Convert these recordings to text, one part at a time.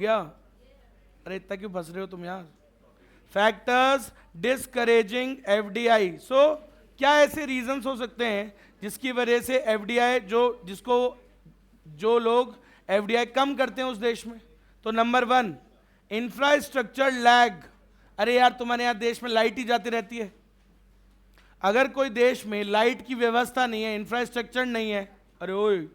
क्या? अरे इतना क्यों फंस रहे हो तुम यार? Factors discouraging FDI. सो क्या ऐसे रीजंस हो सकते हैं जिसकी वजह से एफडीआई जो लोग एफडीआई कम करते हैं उस देश में? तो नंबर वन, इंफ्रास्ट्रक्चर लैग। अरे यार तुम्हारे यहाँ देश में लाइट ही जाती रहती है। अगर कोई देश में लाइट की व्यवस्था नहीं है, इंफ्रास्ट्रक्चर नहीं है, अरे ओए,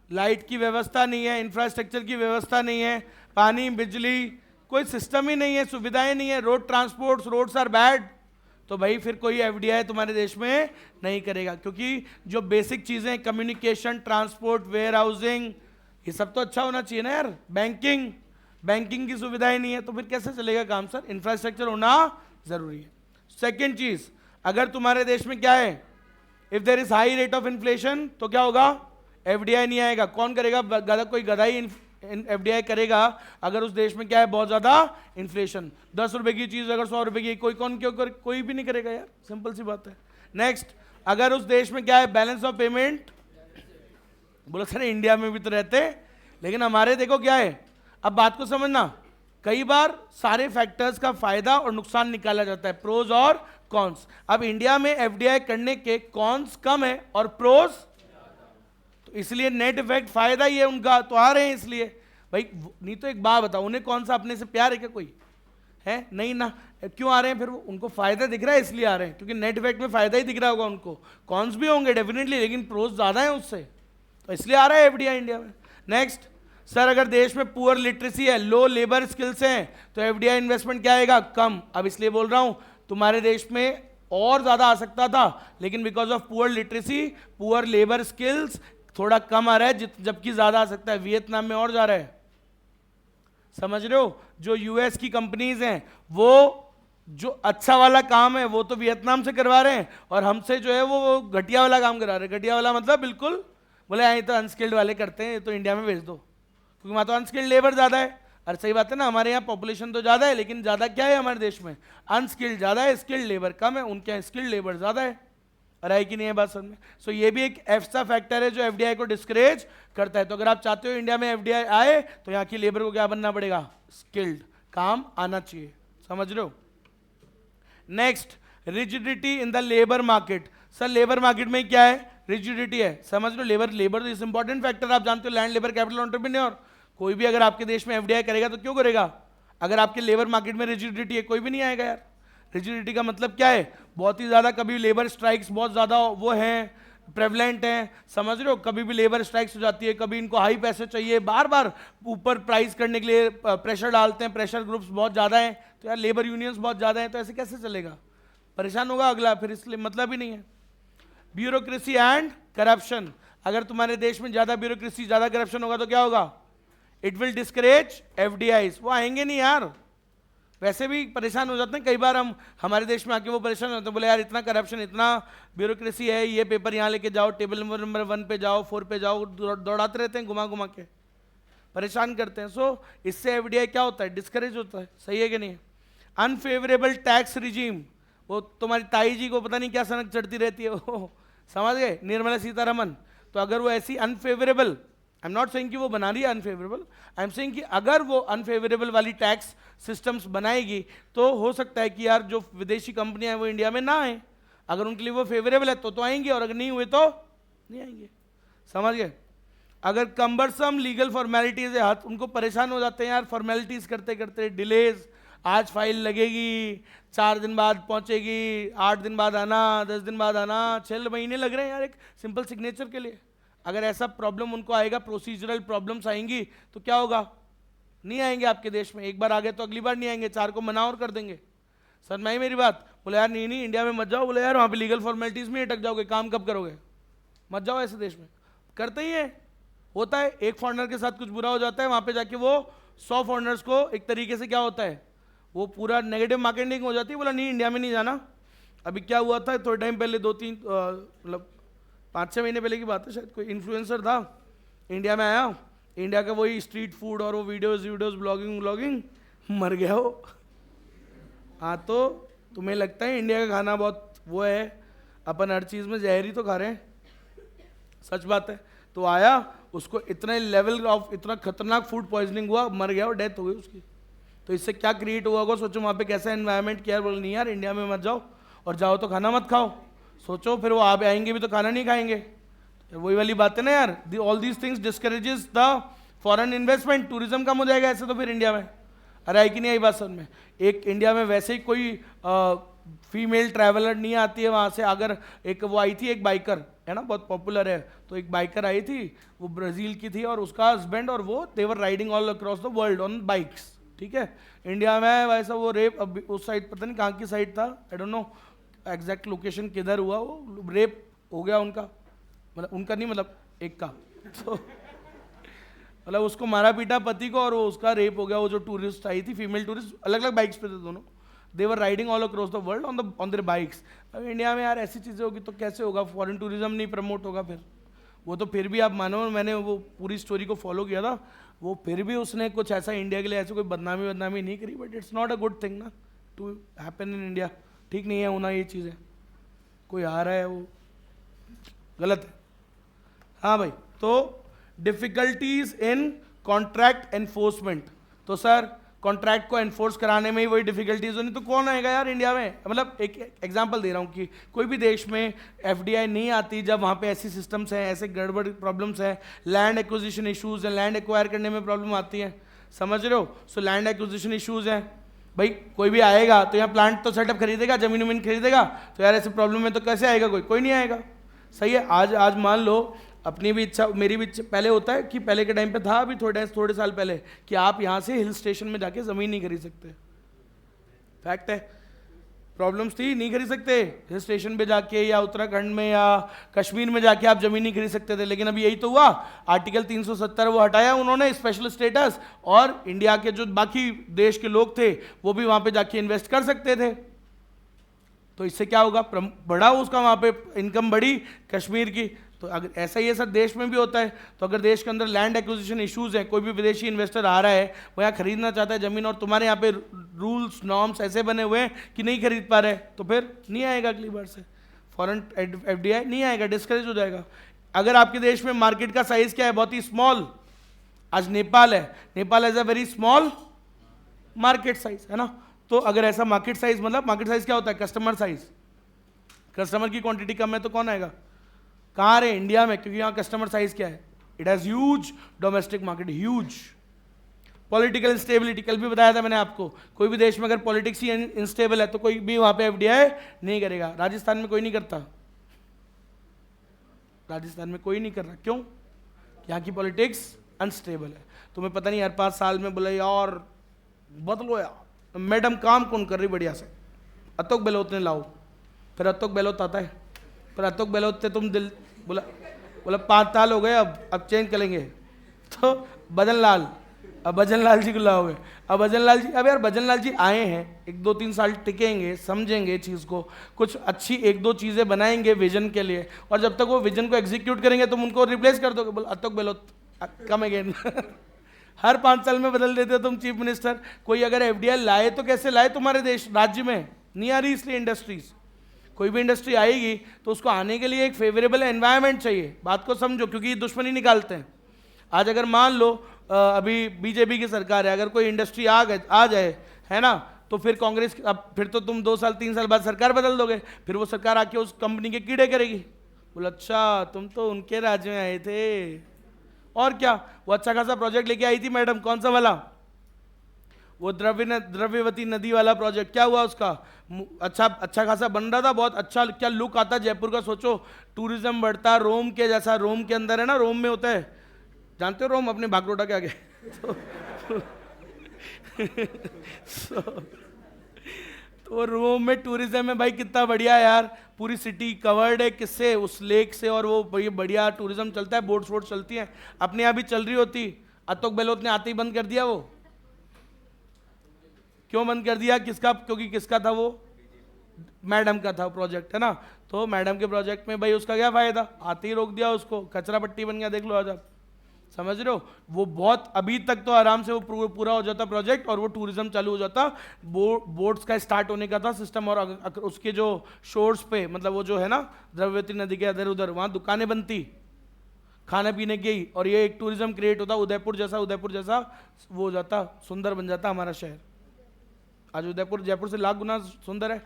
लाइट की व्यवस्था नहीं है, इंफ्रास्ट्रक्चर की व्यवस्था नहीं है, पानी बिजली कोई सिस्टम ही नहीं है, सुविधाएं नहीं है, road transport, roads are bad, तो भाई फिर कोई एफडीआई तुम्हारे देश में नहीं करेगा। क्योंकि जो बेसिक चीजें, कम्युनिकेशन, ट्रांसपोर्ट, वेयर हाउसिंग, ये सब तो अच्छा होना चाहिए ना यार। बैंकिंग की सुविधाएं नहीं है तो फिर कैसे चलेगा काम सर? इंफ्रास्ट्रक्चर होना जरूरी है। सेकेंड चीज, अगर तुम्हारे देश में क्या है, if there is high rate of inflation तो क्या होगा? एफडीआई नहीं आएगा। कौन करेगा? कोई गधा ही एफडीआई करेगा अगर उस देश में क्या है, बहुत ज्यादा इन्फ्लेशन। 10 रुपए की चीज अगर 100 रुपए की, कोई भी नहीं करेगा यार, सिंपल सी बात है। नेक्स्ट, अगर उस देश में क्या है, बैलेंस ऑफ पेमेंट, बोलो सर इंडिया में भी तो रहते हैं, लेकिन हमारे देखो क्या है। अब बात को समझना, कई बार सारे फैक्टर्स का फायदा और नुकसान निकाला जाता है, प्रोज और कॉन्स। अब इंडिया में एफडीआई करने के कॉन्स कम है और प्रोज, तो इसलिए नेट इफेक्ट फायदा ही है उनका, तो आ रहे हैं इसलिए। भाई नहीं तो एक बात बताओ, उन्हें कौन सा अपने से प्यार है क्या? कोई है नहीं ना, क्यों आ रहे हैं फिर? वो उनको फायदा दिख रहा है इसलिए आ रहे हैं, क्योंकि नेट इफेक्ट में फायदा ही दिख रहा होगा उनको। कॉन्स भी होंगे डेफिनेटली, लेकिन प्रोज ज्यादा है उससे, तो इसलिए आ रहा है एफडीआई इंडिया में। नेक्स्ट सर, अगर देश में पुअर लिटरेसी है, लो लेबर स्किल्स हैं, तो एफडीआई इन्वेस्टमेंट क्या आएगा? कम। अब इसलिए बोल रहा हूं, तुम्हारे देश में और ज्यादा आ सकता था, लेकिन because of poor literacy, poor labour skills, थोड़ा कम आ रहा है, जबकि ज्यादा आ सकता है। वियतनाम में और जा रहा है, समझ रहे हो? जो यूएस की कंपनीज हैं, वो जो अच्छा वाला काम है वो तो वियतनाम से करवा रहे हैं, और हमसे जो है वो घटिया वाला काम करा रहे हैं। घटिया वाला मतलब बिल्कुल, बोले यहाँ तो अनस्किल्ड वाले करते हैं, तो इंडिया में भेज दो, क्योंकि वहाँ तो अनस्किल्ड लेबर ज़्यादा है। अरे सही बात है ना, हमारे यहाँ पॉपुलेशन तो ज़्यादा है, लेकिन ज़्यादा क्या है हमारे देश में? अनस्किल्ड ज़्यादा है, स्किल्ड लेबर कम है। उनके यहाँ स्किल्ड लेबर ज़्यादा है। और है कि नहीं है बात समझ में? सो ये भी एक ऐसा फैक्टर है जो एफडीआई को डिस्करेज करता है। तो अगर आप चाहते हो इंडिया में एफडीआई आए, तो यहाँ की लेबर को क्या बनना पड़ेगा? स्किल्ड, काम आना चाहिए। समझ रहे हो? Next, rigidity in the labour market. Sir labour market में क्या है? रिजिडिटी है। समझ लो, लेबर इज इंपॉर्टेंट फैक्टर। आप जानते हो, लैंड, लेबर, कैपिटल, एंटरप्रेन्योर, कोई भी अगर आपके देश में एफडीआई करेगा तो क्यों करेगा? अगर आपके लेबर मार्केट में रिजिडिटी है, कोई भी नहीं आएगा यार। रिजिडिटी का मतलब क्या है? बहुत ही ज्यादा, कभी लेबर स्ट्राइक्स बहुत ज्यादा वो हैं, प्रेवलेंट हैं, समझ रहे हो? कभी भी लेबर स्ट्राइक्स हो जाती है, कभी इनको हाई पैसे चाहिए, बार बार ऊपर प्राइस करने के लिए प्रेशर डालते हैं, प्रेशर ग्रुप्स बहुत ज्यादा हैं, तो यार लेबर यूनियंस बहुत ज्यादा हैं, तो ऐसे कैसे चलेगा? परेशान होगा अगला, फिर इसलिए मतलब ही नहीं है। ब्यूरोक्रेसी एंड करप्शन, अगर तुम्हारे देश में ज्यादा ब्यूरोक्रेसी, ज्यादा करप्शन होगा तो क्या होगा? इट विल डिस्करेज एफडीआईज, वो आएंगे नहीं यार। वैसे भी परेशान हो जाते हैं कई बार, हम हमारे देश में आके वो परेशान होते हैं, बोले यार इतना करप्शन, इतना ब्यूरोक्रेसी है, ये पेपर यहाँ लेके जाओ, टेबल नंबर 1 पे जाओ, 4 पे जाओ, दौड़ाते रहते हैं घुमा घुमा के, परेशान करते हैं। सो इससे एफडीआई क्या होता है? डिस्करेज होता है। सही है कि नहीं? अनफेवरेबल टैक्स रिजीम, वो तुम्हारी ताई जी को पता नहीं क्या सनक चढ़ती रहती है वो, समझ गए? निर्मला सीतारमन, तो अगर वो ऐसी unfavourable, I am not saying कि वो बना रही है अनफेवरेबल, आई एम सेइंग कि अगर वो अनफेवरेबल वाली टैक्स सिस्टम्स बनाएगी, तो हो सकता है कि यार जो विदेशी कंपनियां हैं वो इंडिया में ना आए। अगर उनके लिए वो फेवरेबल है तो आएंगे, और अगर नहीं हुए तो नहीं आएंगे। समझ गए? अगर कंबरसम लीगल फॉर्मेलिटीज है, हाथ उनको परेशान हो जाते हैं यार, फॉर्मेलिटीज करते करते, डिलेज, आज फाइल लगेगी, 4 दिन बाद पहुंचेगी, 8 दिन बाद आना, 10 दिन बाद आना, 6 महीने लग रहे हैं यार एक सिंपल सिग्नेचर के लिए। अगर ऐसा प्रॉब्लम उनको आएगा, प्रोसीजरल प्रॉब्लम्स आएंगी, तो क्या होगा? नहीं आएंगे आपके देश में। एक बार आ गए तो अगली बार नहीं आएंगे, 4 को मना और कर देंगे। सर मैं ही मेरी बात, बोले यार नहीं नहीं इंडिया में मत जाओ, बोले यार वहाँ पे लीगल फॉर्मेलिटीज में अटक जाओगे, काम कब करोगे? मत जाओ ऐसे देश में। करते ही है, होता है। एक फॉरेनर के साथ कुछ बुरा हो जाता है, वहाँ पे जाके वो 100 फॉरेनर्स को एक तरीके से क्या होता है, वो पूरा नेगेटिव मार्केटिंग हो जाती है। बोला नहीं इंडिया में नहीं जाना। अभी क्या हुआ था थोड़े टाइम पहले, 2-3 मतलब 5-6 महीने पहले की बात है शायद, कोई इन्फ्लुएंसर था इंडिया में आया, इंडिया का वही स्ट्रीट फूड और वो वीडियोस ब्लॉगिंग, मर गया वो। हाँ तो तुम्हें लगता है इंडिया का खाना बहुत वो है, अपन हर चीज़ में जहर ही तो खा रहे हैं, सच बात है। तो आया, उसको इतने लेवल ऑफ इतना खतरनाक फूड पॉइजनिंग हुआ, मर गया और डेथ हो गई उसकी। तो इससे क्या क्रिएट हुआ होगा सोचो, वहाँ पे कैसा एनवायरनमेंट किया। बोल नहीं यार इंडिया में मत जाओ, और जाओ तो खाना मत खाओ। सोचो फिर वो आप आएंगे भी तो खाना नहीं खाएंगे। वही वाली बात है ना यार, all these things discourages the foreign investment, tourism कम हो जाएगा ऐसे तो फिर इंडिया में। अरे आई कि नहीं आई बात समझ में? एक इंडिया में वैसे ही कोई फीमेल ट्रैवलर नहीं आती है वहाँ से। अगर एक वो आई थी, एक बाइकर है ना, बहुत पॉपुलर है, तो एक बाइकर आई थी, वो ब्राज़ील की थी, और उसका हस्बैंड और वो देवर riding all across the world on bikes, ठीक है। इंडिया में वैसा वो रेप, अब उस साइड पता नहीं कहाँ की साइड था, I don't know exact location किधर हुआ, वो रेप हो गया उनका, मतलब उनका नहीं, मतलब एक का। तो मतलब उसको मारा पीटा पति को, और वो उसका रेप हो गया। वो जो टूरिस्ट आई थी, फीमेल टूरिस्ट, अलग अलग बाइक्स पे थे दोनों, they were riding all across the world on their bikes. अब इंडिया में यार ऐसी चीज़ें होगी तो कैसे होगा? फॉरेन टूरिज्म नहीं प्रमोट होगा फिर। वो तो फिर भी आप मानो, मैंने वो पूरी स्टोरी को फॉलो किया था, वो फिर भी उसने कुछ ऐसा इंडिया के लिए ऐसे कोई बदनामी नहीं करी, but it's not a good thing ना टू हैपन इन इंडिया। ठीक नहीं है होना ये चीज़ें, कोई आ रहा है वो गलत है। हाँ भाई, तो डिफिकल्टीज इन कॉन्ट्रैक्ट एनफोर्समेंट, तो सर कॉन्ट्रैक्ट को एनफोर्स कराने में ही वही डिफिकल्टीज होनी, तो कौन आएगा यार इंडिया में? मतलब एक एग्जांपल दे रहा हूँ कि कोई भी देश में एफडीआई नहीं आती जब वहाँ पे ऐसी सिस्टम्स हैं, ऐसे गड़बड़ प्रॉब्लम्स हैं, लैंड एक्विजिशन इशूज़ हैं, लैंड एक्वायर करने में प्रॉब्लम आती है, समझ रहे हो? सो लैंड एक्विजिशन इशूज़ हैं भाई, कोई भी आएगा तो यहाँ प्लांट तो सेटअप खरीदेगा, जमीन वमीन खरीदेगा, तो यार ऐसे प्रॉब्लम में तो कैसे आएगा? कोई नहीं आएगा। सही है। आज मान लो अपनी भी इच्छा, मेरी भी इच्छा, पहले होता है कि पहले के टाइम पे था, अभी थोड़े साल पहले, कि आप यहाँ से हिल स्टेशन में जाके ज़मीन नहीं खरीद सकते। फैक्ट है, प्रॉब्लम्स थी, नहीं खरीद सकते हिल स्टेशन पे जाके, या उत्तराखंड में या कश्मीर में जाके आप ज़मीन नहीं खरीद सकते थे। लेकिन अभी यही तो हुआ, आर्टिकल 370 वो हटाया उन्होंने, स्पेशल स्टेटस, और इंडिया के जो बाकी देश के लोग थे वो भी वहाँ पे जाके इन्वेस्ट कर सकते थे। तो इससे क्या होगा? बढ़ा उसका वहाँ पे इनकम बढ़ी कश्मीर की। तो अगर ऐसा ही ऐसा देश में भी होता है, तो अगर देश के अंदर लैंड एक्विजिशन इश्यूज हैं, कोई भी विदेशी इन्वेस्टर आ रहा है, वो यहाँ खरीदना चाहता है ज़मीन, और तुम्हारे यहाँ पे रूल्स नॉर्म्स ऐसे बने हुए हैं कि नहीं खरीद पा रहे, तो फिर नहीं आएगा अगली बार से फॉरेन एफडीआई, नहीं आएगा, डिस्करेज हो जाएगा। अगर आपके देश में मार्केट का साइज क्या है? बहुत ही स्मॉल। आज नेपाल है, Nepal has a very small market size, है ना। तो अगर ऐसा मार्केट साइज, मतलब मार्केट साइज क्या होता है? Customer size. कस्टमर की क्वांटिटी कम है तो कौन आएगा? कहाँ रहे? इंडिया में, क्योंकि यहाँ कस्टमर साइज क्या है? It has huge domestic market, huge. Political instability, कल भी बताया था मैंने आपको, कोई भी देश में अगर पॉलिटिक्स ही इंस्टेबल है तो कोई भी वहाँ पे एफडीआई नहीं करेगा। राजस्थान में कोई नहीं करता, राजस्थान में कोई नहीं कर रहा, क्यों? यहाँ की पॉलिटिक्स अनस्टेबल है। तुम्हें पता नहीं, हर 5 साल में बोला यार बदलो यार, मैडम काम कौन कर रही बढ़िया से, अतोक गहलोत ने लाओ, फिर अतोक गहलोत आता है, फिर अतोक गहलोत से तुम दिल बोला 5 साल हो गए, अब चेंज करेंगे, तो भजन लाल, अब भजन लाल जी को लाओगे। अब भजन लाल जी, अब यार भजन लाल जी आए हैं, 1-2-3 साल टिकेंगे, समझेंगे चीज़ को, कुछ अच्छी 1-2 चीज़ें बनाएंगे विजन के लिए, और जब तक वो विजन को एग्जीक्यूट करेंगे तुम उनको रिप्लेस कर दोगे, बोल अतोक गहलोत कम अगेन। हर 5 साल में बदल देते हो तुम चीफ मिनिस्टर। कोई अगर एफडीआई लाए तो कैसे लाए? तुम्हारे देश राज्य में नहीं आ रही इसलिए इंडस्ट्रीज। कोई भी इंडस्ट्री आएगी तो उसको आने के लिए एक फेवरेबल एनवायरनमेंट चाहिए, बात को समझो, क्योंकि ये दुश्मनी निकालते हैं। आज अगर मान लो अभी बीजेपी की सरकार है, अगर कोई इंडस्ट्री आ जाए, है ना, तो फिर कांग्रेस, अब फिर तो तुम 2 साल 3 साल बाद सरकार बदल दोगे, फिर वो सरकार आके उस कंपनी के कीड़े करेगी। बोला अच्छा तुम तो उनके राज्य में आए थे, और क्या? वो अच्छा खासा प्रोजेक्ट लेके आई थी मैडम, कौन सा वाला? वो द्रव्यवती नदी वाला प्रोजेक्ट, क्या हुआ उसका? अच्छा खासा बन रहा था, बहुत अच्छा, क्या लुक आता जयपुर का, सोचो टूरिज्म बढ़ता, रोम के जैसा, रोम के अंदर है ना, रोम में होता है, जानते हो रोम, अपने भागरोटा के आगे। तो रोम में टूरिज्म है भाई, कितना बढ़िया यार, पूरी सिटी कवर्ड है किससे? उस लेक से, और वो बढ़िया टूरिज्म चलता है, बोट्स वोट्स चलती हैं, अपने यहाँ भी चल रही होती। अतोक गहलोत ने आते ही बंद कर दिया। वो क्यों बंद कर दिया? किसका? क्योंकि किसका था वो? मैडम का था प्रोजेक्ट, है ना। तो मैडम के प्रोजेक्ट में भाई उसका क्या फायदा? आते ही रोक दिया उसको, कचरा पट्टी बन गया, देख लो आज आप, समझ रहे हो। वो बहुत, अभी तक तो आराम से वो पूरा हो जाता प्रोजेक्ट, और वो टूरिज्म चालू हो जाता, बोट्स का स्टार्ट होने का था सिस्टम, और उसके जो शोर्स पे, मतलब वो जो है ना द्रव्यवती नदी के इधर उधर, वहाँ दुकानें बनती, खाने पीने के ही, और ये एक टूरिज्म क्रिएट होता, उदयपुर जैसा वो हो जाता, सुंदर बन जाता हमारा शहर। आज उदयपुर जयपुर से लाख गुना सुंदर है।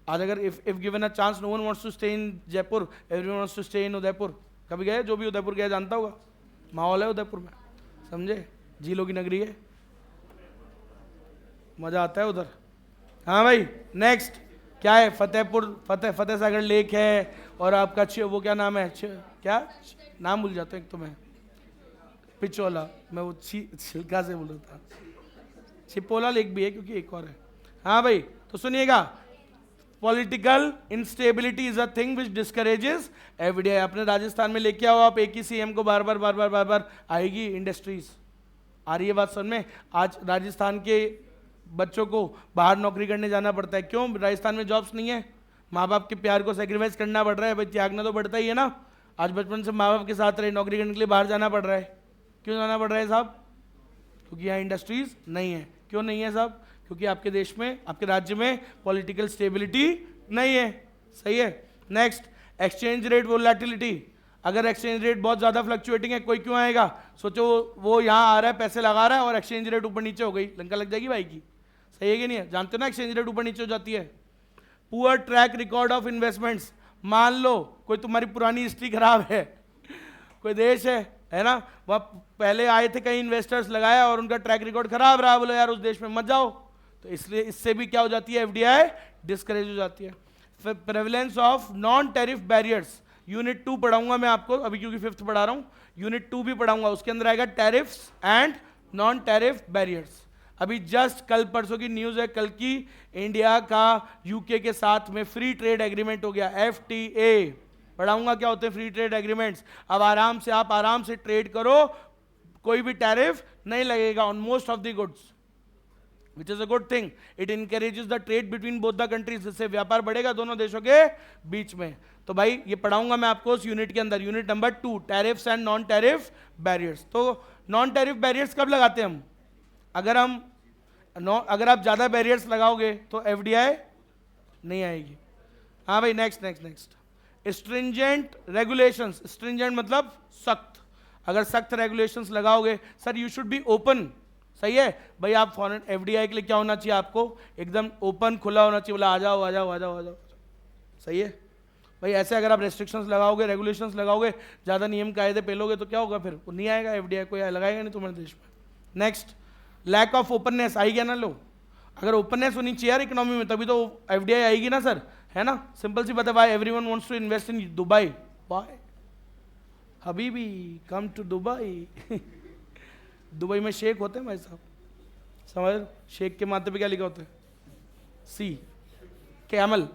आज अगर if given a chance, no one wants to stay in Jaipur, everyone wants to stay in Udaipur. कभी गए? जो भी उदयपुर गया जानता होगा, माहौल है उदयपुर में, समझे, झीलों की नगरी है, मजा आता है उधर। हाँ भाई, नेक्स्ट क्या है? फतेह सागर लेक है, और आपका वो क्या नाम है, क्या नाम भूल जाता हूँ एक तो मैं, पिचोला, मैं वो छिलका से बोल रहा था, छिपोला लेक भी है क्योंकि एक और है। हाँ भाई, तो सुनिएगा, political instability is a thing which discourages FDI. अपने राजस्थान में लेके आओ आप एक ही सीएम को, बार बार आएगी इंडस्ट्रीज। आ रही है बात समझ में? आज राजस्थान के बच्चों को बाहर नौकरी करने जाना पड़ता है, क्यों? राजस्थान में जॉब्स नहीं है, माँ बाप के प्यार को सेक्रीफाइस करना पड़ रहा है, भाई त्यागना तो पड़ता ही है ना। आज बचपन से माँ बाप के साथ रहे, नौकरी करने के लिए बाहर जाना पड़ रहा है। क्यों जाना पड़ रहा है साहब? क्योंकि यहाँ इंडस्ट्रीज नहीं है। क्यों नहीं है साहब? क्योंकि आपके देश में, आपके राज्य में पॉलिटिकल स्टेबिलिटी नहीं है। सही है। Next, exchange rate volatility. अगर एक्सचेंज रेट बहुत ज़्यादा फ्लक्चुएटिंग है, कोई क्यों आएगा? सोचो वो यहाँ आ रहा है, पैसे लगा रहा है, और एक्सचेंज रेट ऊपर नीचे हो गई, लंका लग जाएगी भाई की। सही है कि नहीं है? जानते हो ना एक्सचेंज रेट ऊपर नीचे हो जाती है। Poor track record of investments. मान लो कोई तुम्हारी पुरानी हिस्ट्री खराब है, कोई देश है ना, वह पहले आए थे कई इन्वेस्टर्स, लगाया और उनका ट्रैक रिकॉर्ड खराब रहा, बोलो यार उस देश में मत जाओ, तो इसलिए इससे भी क्या हो जाती है? एफडीआई डिस्करेज हो जाती है। Prevalence of non tariff barriers, unit 2 पढ़ाऊंगा मैं आपको अभी, क्योंकि 5th पढ़ा रहा हूं, यूनिट 2 भी पढ़ाऊंगा, उसके अंदर आएगा tariffs and non tariff barriers. अभी जस्ट कल परसों की न्यूज है, कल की, इंडिया का यूके के साथ में फ्री ट्रेड एग्रीमेंट हो गया, एफटीए। पढ़ाऊंगा क्या होते हैं फ्री ट्रेड एग्रीमेंट्स। अब आप आराम से ट्रेड करो, कोई भी टैरिफ नहीं लगेगा on most of the goods, which is a good thing. It encourages the trade between both the countries, जिससे व्यापार बढ़ेगा दोनों देशों के बीच में। तो भाई ये पढ़ाऊंगा मैं आपको उस यूनिट के अंदर, unit number 2, tariffs and non tariff barriers. तो नॉन टैरिफ बैरियर्स कब लगाते हैं हम? अगर आप ज्यादा बैरियर्स लगाओगे तो एफडीआई नहीं आएगी। हाँ भाई, नेक्स्ट स्ट्रिंजेंट रेगुलेशंस। स्ट्रिंजेंट मतलब सख्त। अगर सख्त रेगुलेशंस लगाओगे, sir you should be open. सही है भाई, आप फॉरेन एफडीआई के लिए क्या होना चाहिए? आपको एकदम ओपन, खुला होना चाहिए, बोला आ जाओ। सही है भाई। ऐसे अगर आप रेस्ट्रिक्शंस लगाओगे, रेगुलेशंस लगाओगे, ज्यादा नियम कायदे पेलोगे, तो क्या होगा? फिर नहीं आएगा एफडीआई, कोई लगाएगा नहीं तुम्हारे देश में। Next, lack of openness. आई गया ना लो, अगर ओपननेस होनी चाहिए यार इकोनॉमी में, तभी तो एफडीआई आएगी ना सर, है ना। सिंपल सी बात है, why everyone wants to invest in Dubai? Why हबीबी कम टू दुबई। दुबई में शेख होते हैं भाई साहब, समझ लो। शेख के माथे पे क्या लिखा होता है? सी कैमल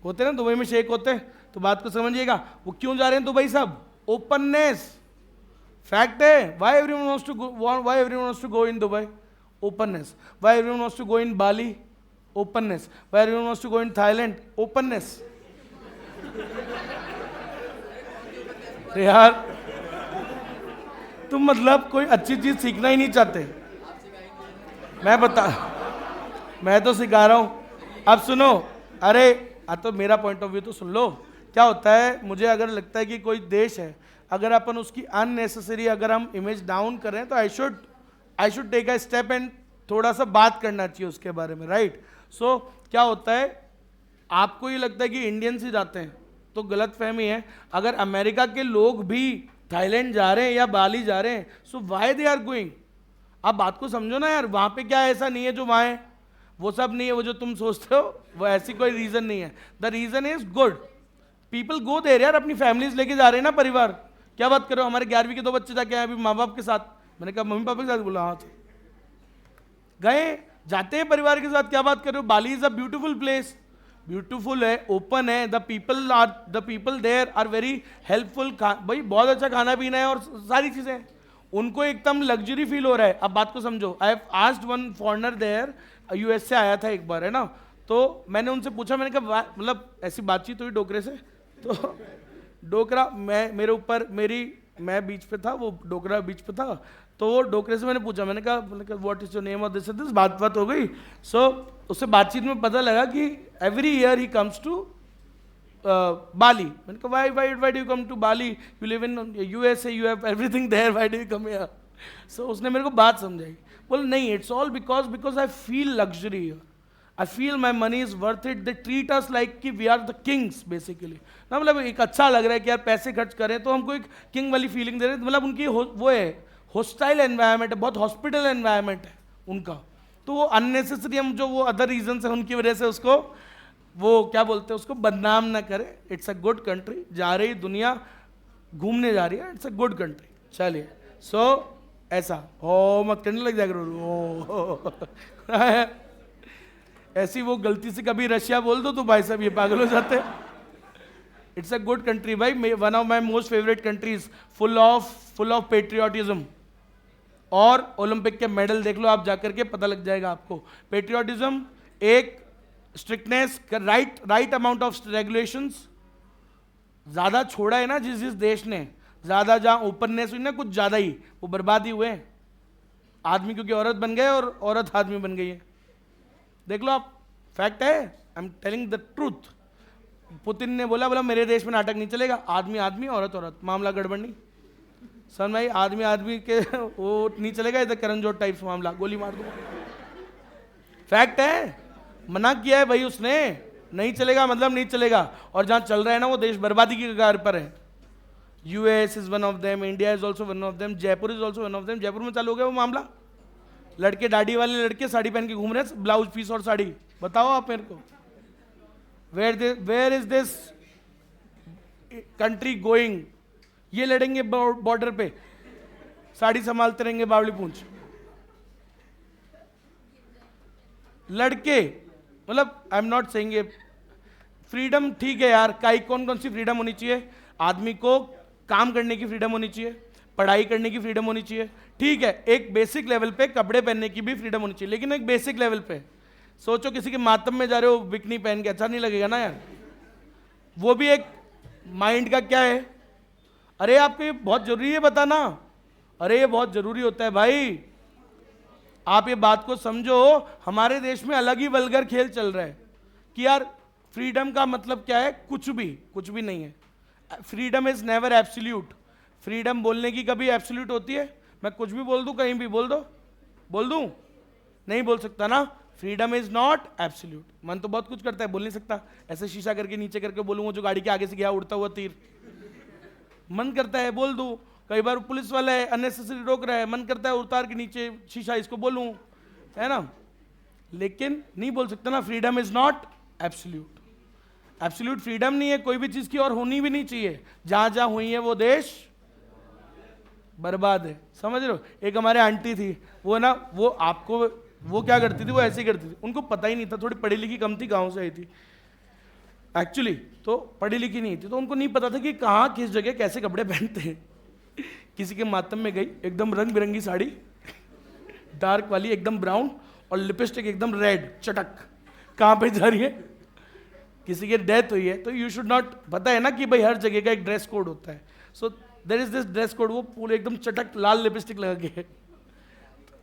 होते हैं ना, दुबई में शेख होते हैं। तो बात को समझिएगा, वो क्यों जा रहे हैं दुबई साहब? ओपननेस, फैक्ट है। Why everyone wants to go in Dubai? Openness. Why everyone wants to go in Bali? Openness. Why everyone wants to go in Thailand? Openness. यार तुम मतलब कोई अच्छी चीज सीखना ही नहीं चाहते। मैं तो सिखा रहा हूं। अब सुनो, अरे तो मेरा पॉइंट ऑफ व्यू तो सुन लो। क्या होता है, मुझे अगर लगता है कि कोई देश है, अगर अपन उसकी अननेसेसरी अगर हम इमेज डाउन कर रहे हैं, तो I should take a step and थोड़ा सा बात करना चाहिए उसके बारे में, राइट। सो क्या होता है, आपको ये लगता है कि इंडियंस ही जाते हैं, तो गलत फहमी है। अगर अमेरिका के लोग भी थाईलैंड जा रहे हैं या बाली जा रहे हैं, सो वाई दे आर गोइंग? आप बात को समझो ना यार, वहां पे क्या ऐसा नहीं है जो वहां है, वो सब नहीं है, वो जो तुम सोचते हो वो ऐसी कोई रीजन नहीं है। The reason is good, people go there यार, अपनी फैमिलीज लेके जा रहे हैं ना, परिवार। क्या बात करो, हमारे 11वीं के 2 बच्चे जाके आए अभी माँ बाप के साथ। मैंने कहा मम्मी पापा के साथ? बोला हाँ। तो गए, जाते हैं परिवार के साथ। क्या बात कर रहे हो? Bali is a beautiful place, beautiful है, ओपन है, the people there are very helpful. भाई बहुत अच्छा खाना पीना है और सारी चीजें, उनको एकदम लग्जरी फील हो रहा है। अब बात को समझो, I have asked one foreigner there, US से आया था एक बार, है ना। तो मैंने उनसे पूछा, मैंने कहा मतलब ऐसी बातचीत हुई डोकरे से, तो डोकरा मेरे ऊपर मैं बीच पे था, वो डोकरा बीच पे था। तो वो डोकरे से मैंने पूछा, मैंने कहा व्हाट इज योर नेम और दिस बात हो गई। सो उससे बातचीत में पता लगा कि एवरी ईयर ही कम्स टू बाली। मैंने कहा why do you come to Bali, you live in USA, you have everything there, why do you come here? So उसने मेरे को बात समझाई, बोले नहीं, it's all because I feel luxury here, I feel my money is worth it, they treat us like कि we are the kings basically ना, मतलब एक अच्छा लग रहा है कि यार पैसे खर्च करें तो हमको एक किंग वाली फीलिंग दे रहे हैं, मतलब उनकी वो है हॉस्टाइल एनवायरनमेंट है, बहुत हॉस्पिटल एनवायरनमेंट है उनका, तो वो अननेसेसरी हम जो वो अदर रीजन है उनकी वजह से उसको वो क्या बोलते हैं उसको बदनाम ना करे। इट्स अ गुड कंट्री, जा रही दुनिया घूमने जा रही है, इट्स अ गुड कंट्री। चलिए सो ऐसा हो मत करने लग जाएगा ऐसी वो गलती से कभी रशिया बोल दो तो भाई साहब ये पागल हो जाते हैं। इट्स अ गुड कंट्री भाई, one of my most favourite countries, full of patriotism, और ओलंपिक के मेडल देख लो आप जाकर के, पता लग जाएगा आपको। पेट्रियोटिज्म, एक strictness, right amount of regulations, ज्यादा छोड़ा है ना जिस देश ने, ज्यादा जहां ओपननेस हुई ना कुछ ज्यादा ही, वो बर्बादी हुए आदमी, क्योंकि औरत बन गए और औरत आदमी बन गई है। देख लो आप, फैक्ट है, I am telling the truth. Putin ने बोला मेरे देश में नाटक नहीं चलेगा, आदमी आदमी औरत औरत, मामला गड़बड़ नहीं सन भाई, आदमी आदमी के वो नहीं चलेगा, इधर करण जोहर टाइप्स मामला, गोली मार दो। फैक्ट है, मना किया है भाई उसने, नहीं चलेगा मतलब नहीं चलेगा, और जहां चल रहा है ना वो देश बर्बादी की कगार पर है। US is one of them, India is also one of them, Jaipur is also one of them. Jaipur में चालू हो गया वो मामला, लड़के दाढ़ी वाले लड़के साड़ी पहन के घूम रहे हैं, ब्लाउज पीस और साड़ी। बताओ आप मेरे को, where is this country going? ये लड़ेंगे बॉर्डर पे, साड़ी संभालते रहेंगे बावली पूंछ लड़के, मतलब आई एम नॉट सेइंग ये फ्रीडम ठीक है यार, कौन कौन सी फ्रीडम होनी चाहिए? आदमी को काम करने की फ्रीडम होनी चाहिए, पढ़ाई करने की फ्रीडम होनी चाहिए, ठीक है, एक बेसिक लेवल पे कपड़े पहनने की भी फ्रीडम होनी चाहिए, लेकिन एक बेसिक लेवल पे। सोचो किसी के मातम में जा रहे हो बिकनी पहन के, अच्छा नहीं लगेगा ना यार, वो भी एक माइंड का क्या है। अरे आपको ये बहुत जरूरी है बताना, अरे ये बहुत जरूरी होता है भाई, आप ये बात को समझो। हमारे देश में अलग ही वल्गर खेल चल रहा है कि यार फ्रीडम का मतलब क्या है, कुछ भी नहीं है। Freedom is never absolute. Freedom बोलने की कभी एब्सोल्यूट होती है? मैं कुछ भी बोल दूं, कहीं भी बोल दूं, नहीं बोल सकता ना। Freedom is not absolute. मन तो बहुत कुछ करता है, बोल नहीं सकता। ऐसे शीशा करके नीचे करके बोलूंगा, जो गाड़ी के आगे से गया उड़ता हुआ तीर, मन करता है बोल दूं। कई बार पुलिस वाला है अननेसेसरी रोक रहा है, मन करता है उतार के नीचे शीशा इसको बोलूं, है ना, लेकिन नहीं बोल सकता ना। Freedom is not absolute. Absolute freedom नहीं है कोई भी चीज की, और होनी भी नहीं चाहिए। जहां जहां हुई है वो देश बर्बाद है, समझ रहे हो। एक हमारे आंटी थी, वो ना वो आपको वो क्या करती थी, वो ऐसे ही करती थी, उनको पता ही नहीं था, थोड़ी पढ़ी लिखी कम थी, गांव से आई थी एक्चुअली, तो पढ़ी लिखी नहीं थी, तो उनको नहीं पता था कि कहाँ किस जगह कैसे कपड़े पहनते हैं। किसी के मातम में गई, एकदम रंग बिरंगी साड़ी डार्क वाली, एकदम ब्राउन, और लिपस्टिक एकदम रेड चटक, कहाँ पे जा रही है? किसी की डेथ हुई है, तो यू शुड नॉट, पता है ना कि भाई हर जगह का एक ड्रेस कोड होता है। So there is this dress code, वो पूरे एकदम चटक लाल लिपस्टिक लगा के।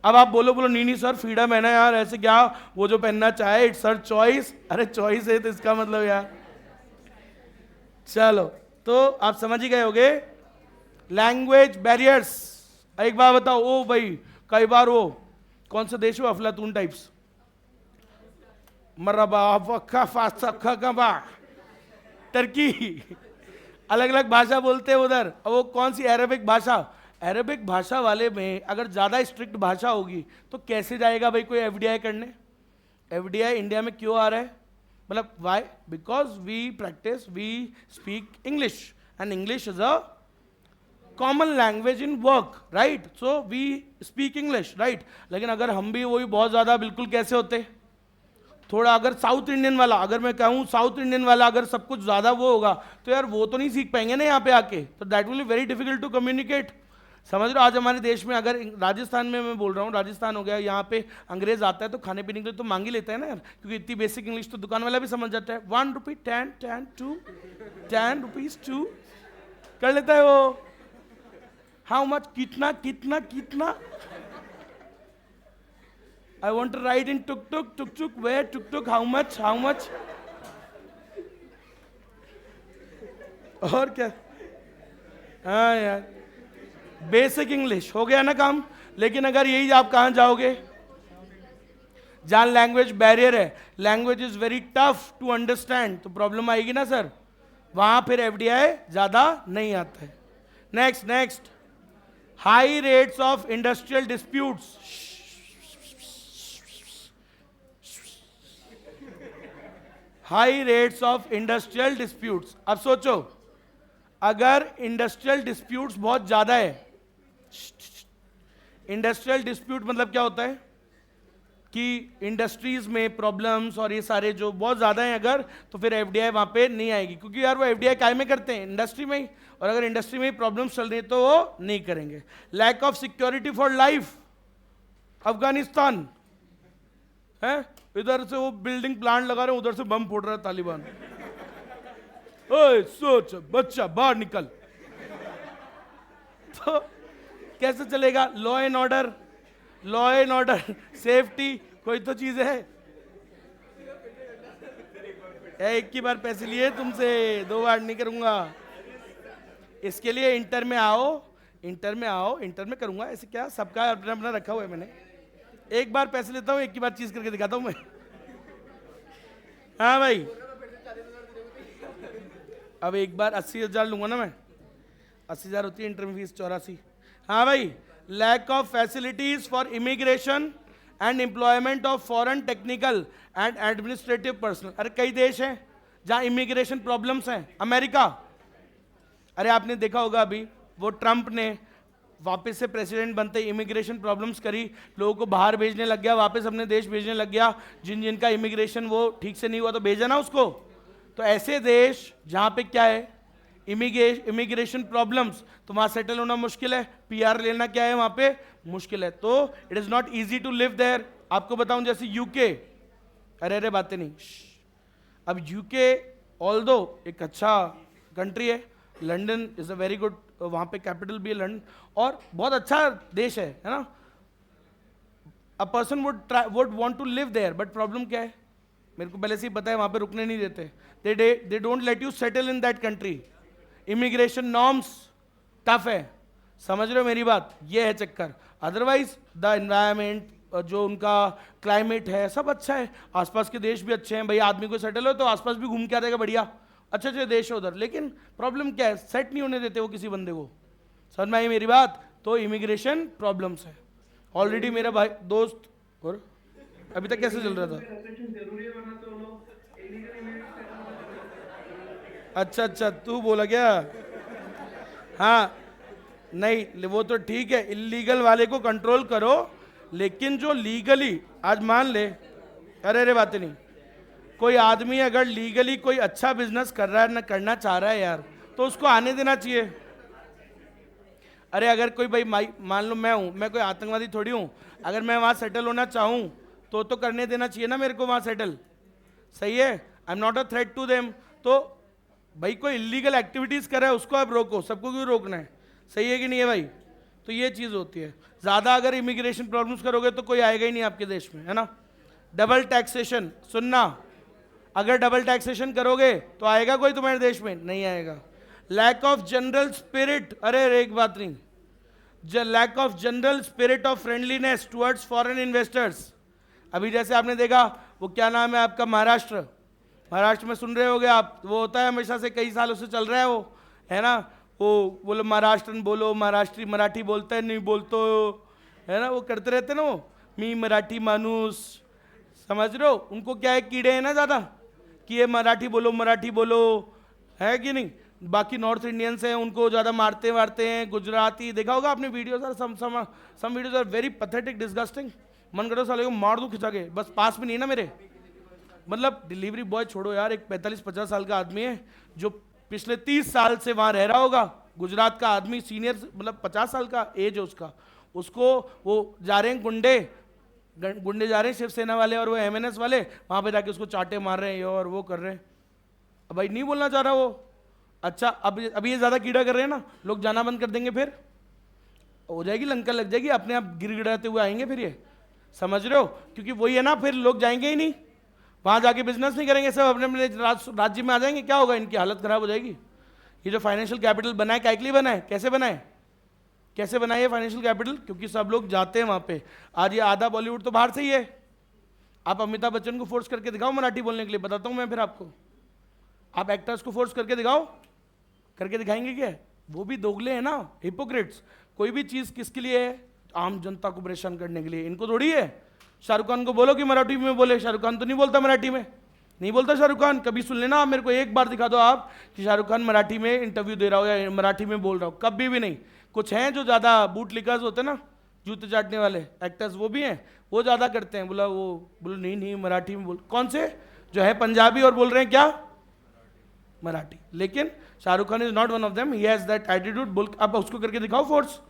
अब आप बोलो नहीं सर फ्रीडम है ना यार, ऐसे क्या, वो जो पहनना चाहे इट्स हर चॉइस। अरे चॉइस है तो इसका मतलब यार, चलो तो आप समझ ही गए होगे। लैंग्वेज बैरियर्स, एक बार बताओ, ओ भाई कई बार वो कौन सा देश हो अफलातून टाइप्स, टर्की, अलग अलग भाषा बोलते हैं उधर। अब वो कौन सी अरबिक भाषा, अरबिक भाषा वाले में अगर ज्यादा स्ट्रिक्ट भाषा होगी तो कैसे जाएगा भाई कोई एफडीआई करने? एफडीआई इंडिया में क्यों आ रहा है? मतलब why? Because we practice, we speak English, and English is a common language in work, right? So we speak English, right? लेकिन अगर हम भी वही बहुत ज्यादा बिल्कुल कैसे होते, थोड़ा अगर साउथ इंडियन वाला, अगर मैं कहूँ साउथ इंडियन वाला अगर सब कुछ ज्यादा वो होगा, तो यार वो तो नहीं सीख पाएंगे ना यहाँ पे आके, तो that will be very difficult to communicate. समझ रहे हो? आज हमारे देश में अगर राजस्थान में मैं बोल रहा हूँ, राजस्थान हो गया, यहाँ पे अंग्रेज आता है तो खाने पीने के लिए तो मांग ही लेता है ना यार, क्योंकि इतनी बेसिक इंग्लिश तो दुकान वाला भी समझ जाता है। 1 रुपी 10 10 2 10 रुपीज 2 कर लेता है वो। हाउ मच, कितना कितना कितना, I want to ride in tuk tuk, where tuk tuk, how much? और क्या, हाँ यार, बेसिक इंग्लिश हो गया ना काम। लेकिन अगर यही आप कहाँ जाओगे जहाँ लैंग्वेज बैरियर है, language is very tough to understand, तो प्रॉब्लम आएगी ना सर, वहां फिर एफडीआई ज्यादा नहीं आता है। Next next, high rates of industrial disputes. High rates of industrial disputes. अब सोचो, अगर इंडस्ट्रियल डिस्प्यूट्स बहुत ज्यादा है, इंडस्ट्रियल डिस्प्यूट मतलब क्या होता है कि इंडस्ट्रीज में प्रॉब्लम्स और ये सारे जो बहुत ज्यादा हैं अगर, तो फिर एफडीआई वहां पे नहीं आएगी, क्योंकि यार वो एफडीआई काय में करते हैं, इंडस्ट्री में ही, और अगर इंडस्ट्री में ही प्रॉब्लम्स चल रही है तो वो नहीं करेंगे। Lack of security for life, Afghanistan है, इधर से वो बिल्डिंग प्लांट लगा रहे हैं, उधर से बम फोड़ रहा है तालिबान। ओए सोच बच्चा बाहर निकल, तो कैसे चलेगा? Law and order, law and order, safety, कोई तो चीज है। एक ही बार पैसे लिए तुमसे, 2 बार नहीं करूंगा। इसके लिए इंटर में आओ, इंटर में आओ, इंटर में करूंगा। ऐसे क्या, सबका अपना अपना रखा हुआ है मैंने। एक बार पैसे लेता हूं, एक ही बार चीज करके दिखाता हूं मैं। हाँ भाई, अब एक बार 80,000 लूंगा ना मैं, 80,000 होती है इंटर में फीस, 84। हाँ भाई, lack of facilities for immigration and employment of foreign technical and administrative personnel. अरे कई देश हैं जहां इमिग्रेशन प्रॉब्लम्स हैं, अमेरिका, अरे आपने देखा होगा अभी वो ट्रंप ने वापस से प्रेसिडेंट बनते इमिग्रेशन प्रॉब्लम्स करी, लोगों को बाहर भेजने लग गया, वापस अपने देश भेजने लग गया, जिनका इमिग्रेशन वो ठीक से नहीं हुआ तो भेजा ना उसको। तो ऐसे देश जहां पे क्या है, इमिग्रेशन प्रॉब्लम्स, तो वहां सेटल होना मुश्किल है, पीआर लेना क्या है वहां पे मुश्किल है, तो it is not easy to live there. आपको बताऊं जैसे यूके, अरे अरे बातें नहीं, अब यूके ऑल्दो एक अच्छा कंट्री है, London is a very good, वहां पे कैपिटल भी है लंदन, और बहुत अच्छा देश है ना। A person would want to live there, but problem क्या है, मेरे को पहले से ही पता है, वहां पे रुकने नहीं देते, they don't let you settle in that country. Immigration norms tough है, समझ रहे हो मेरी बात, ये है चक्कर। अदरवाइज द एनवायरमेंट, जो उनका क्लाइमेट है सब अच्छा है, आसपास के देश भी अच्छे हैं भाई, आदमी को सेटल हो तो आसपास भी घूम के आ जाएगा, बढ़िया अच्छे अच्छे देश है उधर। लेकिन प्रॉब्लम क्या है, सेट नहीं होने देते वो किसी बंदे को, समझ में आई मेरी बात, तो इमिग्रेशन प्रॉब्लम्स है। ऑलरेडी मेरा भाई दोस्त, और अभी तक कैसे चल रहा था? अच्छा अच्छा, तू बोला क्या? हाँ नहीं, वो तो ठीक है, इलीगल वाले को कंट्रोल करो, लेकिन जो लीगली, आज मान ले, अरे अरे बातें नहीं, कोई आदमी अगर लीगली कोई अच्छा बिजनेस कर रहा है ना, करना चाह रहा है यार, तो उसको आने देना चाहिए। अरे अगर कोई भाई मान लो मैं हूं, मैं कोई आतंकवादी थोड़ी हूं, अगर मैं वहां सेटल होना चाहूं तो करने देना चाहिए ना मेरे को वहां सेटल, सही है, I am not a threat to them. तो भाई कोई इलीगल एक्टिविटीज कर रहा है उसको आप रोको, सबको क्यों रोकना है, सही है कि नहीं है भाई? तो ये चीज होती है, ज्यादा अगर इमिग्रेशन प्रॉब्लम्स करोगे तो कोई आएगा ही नहीं आपके देश में, है ना। डबल टैक्सेशन, सुनना, अगर डबल टैक्सेशन करोगे तो आएगा कोई तुम्हारे देश में? नहीं आएगा। लैक ऑफ जनरल स्पिरिट, अरे एक बात नहीं, lack of general spirit of friendliness towards foreign investors. अभी जैसे आपने देखा वो क्या नाम है आपका, महाराष्ट्र, महाराष्ट्र में सुन रहे होगे आप, वो होता है हमेशा से, कई सालों से चल रहा है वो, है ना, वो बोलो महाराष्ट्रन बोलो, महाराष्ट्री मराठी बोलता है नहीं बोलतो, है ना, वो करते रहते ना वो, मी मराठी मानूस, समझ रहे हो, उनको क्या है, कीड़े हैं ना ज़्यादा कि ये मराठी बोलो, है कि नहीं। बाकी नॉर्थ इंडियंस हैं उनको ज़्यादा मारते वारते हैं, गुजराती, देखा होगा आपने video sir, some videos are very pathetic, disgusting, मन करो साले को मार दूं खिंचा के, बस पास में नहीं ना मेरे, मतलब डिलीवरी बॉय छोड़ो यार, एक 45-50 साल का आदमी है जो पिछले 30 साल से वहां रह रहा होगा, गुजरात का आदमी, सीनियर, मतलब 50 साल का एज है उसका, उसको वो जा रहे हैं गुंडे जा रहे हैं शिवसेना वाले और वो एमएनएस वाले, वहां पे जाके उसको चाटे मार रहे हैं ये और वो कर रहे हैं। अब भाई नहीं बोलना चाह रहा वो, अच्छा अब ये ज्यादा कीड़ा कर रहे हैं ना, लोग जाना बंद कर देंगे, फिर हो जाएगी, लंका लग जाएगी, अपने आप गिड़गिड़ाते हुए आएंगे फिर ये, समझ रहे हो, क्योंकि वही है ना, फिर लोग जाएंगे ही नहीं वहां जाके, बिजनेस नहीं करेंगे, सब अपने अपने राज्य में आ जाएंगे, क्या होगा, इनकी हालत खराब हो जाएगी। ये जो फाइनेंशियल कैपिटल बना है क्या के लिए बना है, कैसे बना है, कैसे बना है ये फाइनेंशियल कैपिटल? क्योंकि सब लोग जाते हैं वहां पे। आज ये आधा बॉलीवुड तो बाहर से ही है। आप अमिताभ बच्चन को फोर्स करके दिखाओ मराठी बोलने के लिए, बताता हूं मैं फिर आपको। आप एक्टर्स को फोर्स करके दिखाओ, करके दिखाएंगे क्या? वो भी दोगले हैं ना, हिपोक्रेट्स। कोई भी चीज किसके लिए है? आम जनता को परेशान करने के लिए। इनको थोड़ी है। शाहरुख खान को बोलो कि मराठी में बोले, शाहरुख खान तो नहीं बोलता मराठी में, नहीं बोलता शाहरुख खान। कभी सुन लेना आप, मेरे को एक बार दिखा दो आप कि शाहरुख खान मराठी में इंटरव्यू दे रहा हो या मराठी में बोल रहा हो, कभी भी नहीं। कुछ हैं जो ज़्यादा बूट लिकर्स होते हैं ना, जूते चाटने वाले एक्टर्स, वो भी हैं, वो ज़्यादा करते हैं। बोला वो बोलो नहीं नहीं मराठी में बोल। कौन से? जो है पंजाबी और बोल रहे हैं क्या, मराठी। लेकिन Shahrukh Khan is not one of them, he has that attitude. बोल अब उसको करके दिखाओ फोर्स,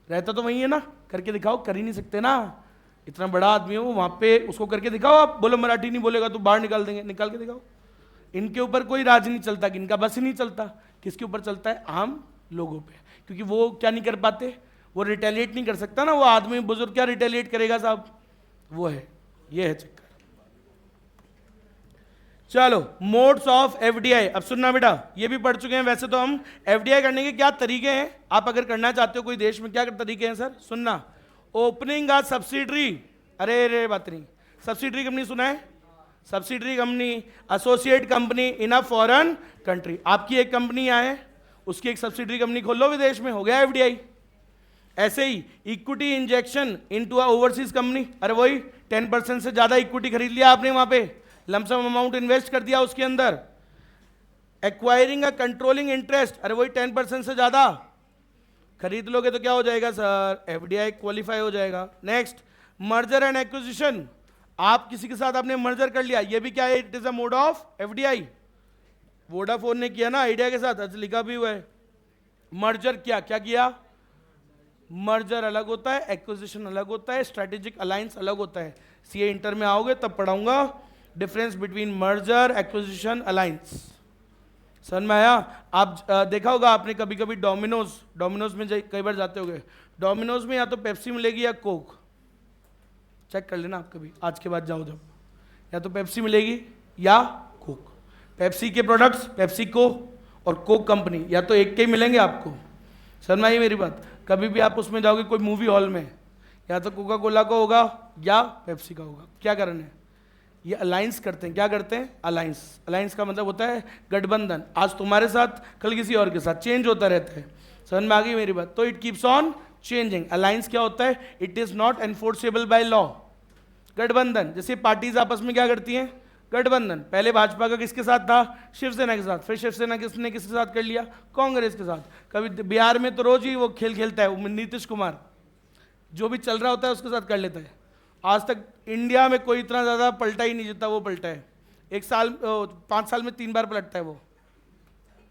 रहता तो वही है ना, करके दिखाओ। कर ही नहीं सकते ना, इतना बड़ा आदमी है वो, वहां पे उसको करके दिखाओ। आप बोलो मराठी नहीं बोलेगा तो बाहर निकाल देंगे, निकाल के दिखाओ। इनके ऊपर कोई राज नहीं चलता, कि इनका बस ही नहीं चलता। किसके ऊपर चलता है? आम लोगों पे। क्योंकि वो क्या नहीं कर पाते, वो रिटेलिएट नहीं कर सकता ना। वो आदमी बुजुर्ग क्या रिटेलिएट करेगा साहब? वो है, ये है चक्कर। चलो, मोड्स ऑफ एफडीआई। अब सुनना बेटा, ये भी पढ़ चुके हैं वैसे तो हम। एफडीआई करने के क्या तरीके हैं, आप अगर करना चाहते हो कोई देश में, क्या तरीके हैं सर? सुनना। ओपनिंग अ सब्सिडरी, अरे बात नहीं, सब्सिडरी कंपनी सुना है? Subsidiary company, associate company in a foreign country. आपकी एक कंपनी है, उसकी एक सब्सिडरी कंपनी खोल लो विदेश में, हो गया एफडीआई। ऐसे ही equity injection into a overseas company, अरे वही 10% से ज्यादा इक्विटी खरीद लिया आपने वहां पे, लमसम अमाउंट इन्वेस्ट कर दिया उसके अंदर। एक्वायरिंग अ कंट्रोलिंग इंटरेस्ट, अरे वही 10% से ज्यादा खरीद लोगे तो क्या हो जाएगा सर? एफडीआई क्वालिफाई हो जाएगा। Next, merger and acquisition. आप किसी के साथ आपने मर्जर कर लिया, ये भी क्या है? It is a mode of FDI. Vodafone ने किया ना आइडिया के साथ, आज लिखा भी हुआ है। मर्जर क्या क्या किया? मर्जर अलग होता है, एक्विजिशन अलग होता है, स्ट्रेटेजिक अलायंस अलग होता है। सीए इंटर में आओगे तब पढ़ाऊंगा difference between merger, acquisition, alliance. समझ में आया? आप देखा होगा आपने कभी कभी डोमिनोज में कई बार जाते होगे। डोमिनोज में या तो पेप्सी मिलेगी या कोक, चेक कर लेना आप कभी, आज के बाद जाओ जब, या तो पेप्सी मिलेगी या कोक। पेप्सी के प्रोडक्ट्स, पेप्सी को और कोक कंपनी, या तो एक के ही मिलेंगे आपको। समझ में आई मेरी बात? कभी भी आप उसमें जाओगे कोई मूवी हॉल में, या तो कोका कोला का होगा या पेप्सी का होगा। क्या कारण है? ये अलायंस करते हैं। क्या करते हैं? अलायंस। अलायंस का मतलब होता है गठबंधन। आज तुम्हारे साथ, कल किसी और के साथ, चेंज होता रहता है। समझ में आ गई मेरी बात? तो it keeps on changing. Alliance क्या होता है? It is not enforceable by law. गठबंधन, जैसे पार्टीज आपस में क्या करती हैं? गठबंधन। पहले भाजपा का किसके साथ था? शिवसेना के साथ। फिर शिवसेना किसने किसके साथ कर लिया? कांग्रेस के साथ। कभी बिहार में तो रोज ही वो खेल खेलता है वो नीतीश कुमार, जो भी चल रहा होता है उसके साथ कर लेता है। आज तक इंडिया में कोई इतना ज़्यादा पलटा ही नहीं जितना वो पलटा है। 5 साल में 3 बार पलटता है वो,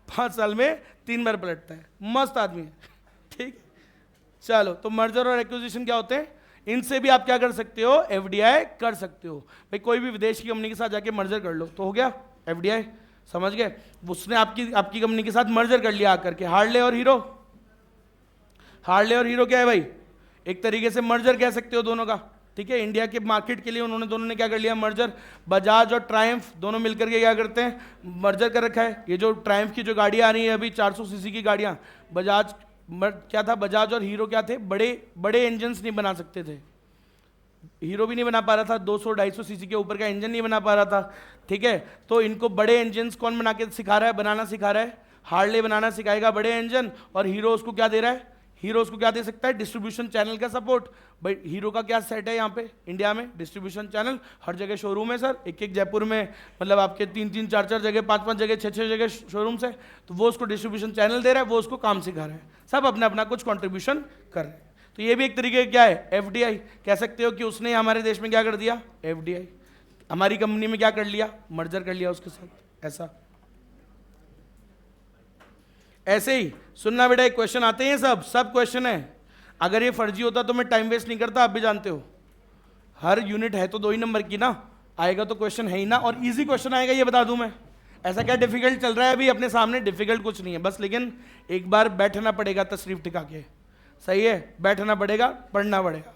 5 साल में 3 बार पलटता है। मस्त आदमी है, ठीक है। चलो, तो मर्जर और एक्विजिशन क्या होते हैं? इनसे भी आप क्या कर सकते हो? एफडीआई कर सकते हो। भाई कोई भी विदेश की कंपनी के साथ जाके मर्जर कर लो तो हो गया एफडीआई। समझ गए? उसने आपकी कंपनी के साथ मर्जर कर लिया आकर के। हार्ले और हीरो, हार्ले और हीरो क्या है भाई? एक तरीके से मर्जर कह सकते हो दोनों का, ठीक है। इंडिया के मार्केट के लिए उन्होंने दोनों ने क्या कर लिया? मर्जर। बजाज और ट्रायम्फ दोनों मिलकर के क्या करते हैं? मर्जर कर रखा है। ये जो ट्रायम्फ की जो गाड़ियां आ रही है अभी 400 सीसी की गाड़ियां, बजाज क्या था? बजाज और हीरो क्या थे? बड़े इंजन्स नहीं बना सकते थे। हीरो भी नहीं बना पा रहा था, 200-250 सीसी के ऊपर का इंजन नहीं बना पा रहा था, ठीक है। तो इनको बड़े इंजन कौन बना के सिखा रहा है? बनाना सिखा रहा है। हार्ले बनाना सिखाएगा बड़े इंजन, और हीरो उसको क्या दे रहा है? हीरो उसको क्या दे सकता है? डिस्ट्रीब्यूशन चैनल का सपोर्ट। भाई हीरो का क्या सेट है यहाँ पे इंडिया में? Distribution channel. हर जगह शोरूम है सर, एक जयपुर में, मतलब आपके 3-3, 4-4 जगह, 5-5 जगह, 6-6 जगह शोरूम्स है। तो वो उसको डिस्ट्रीब्यूशन चैनल दे रहा है, वो उसको काम सिखा रहा है। सब अपना अपना कुछ कॉन्ट्रीब्यूशन कर रहे हैं। तो ये भी एक तरीके क्या है? एफडीआई। कह सकते हो कि उसने हमारे देश में क्या कर दिया? एफडीआई। हमारी कंपनी में क्या कर लिया? मर्जर कर लिया उसके साथ। ऐसा ऐसे ही सुनना बेटा, एक क्वेश्चन आते हैं, सब क्वेश्चन है। अगर ये फर्जी होता तो मैं टाइम वेस्ट नहीं करता, आप भी जानते हो। हर यूनिट है तो 2 ही नंबर की ना, आएगा तो क्वेश्चन है ही ना, और इजी क्वेश्चन आएगा ये बता दूं मैं। ऐसा क्या डिफिकल्ट चल रहा है अभी अपने सामने? डिफिकल्ट कुछ नहीं है बस, लेकिन एक बार बैठना पड़ेगा तशरीफ टिका के। सही है, बैठना पड़ेगा, पढ़ना पड़ेगा।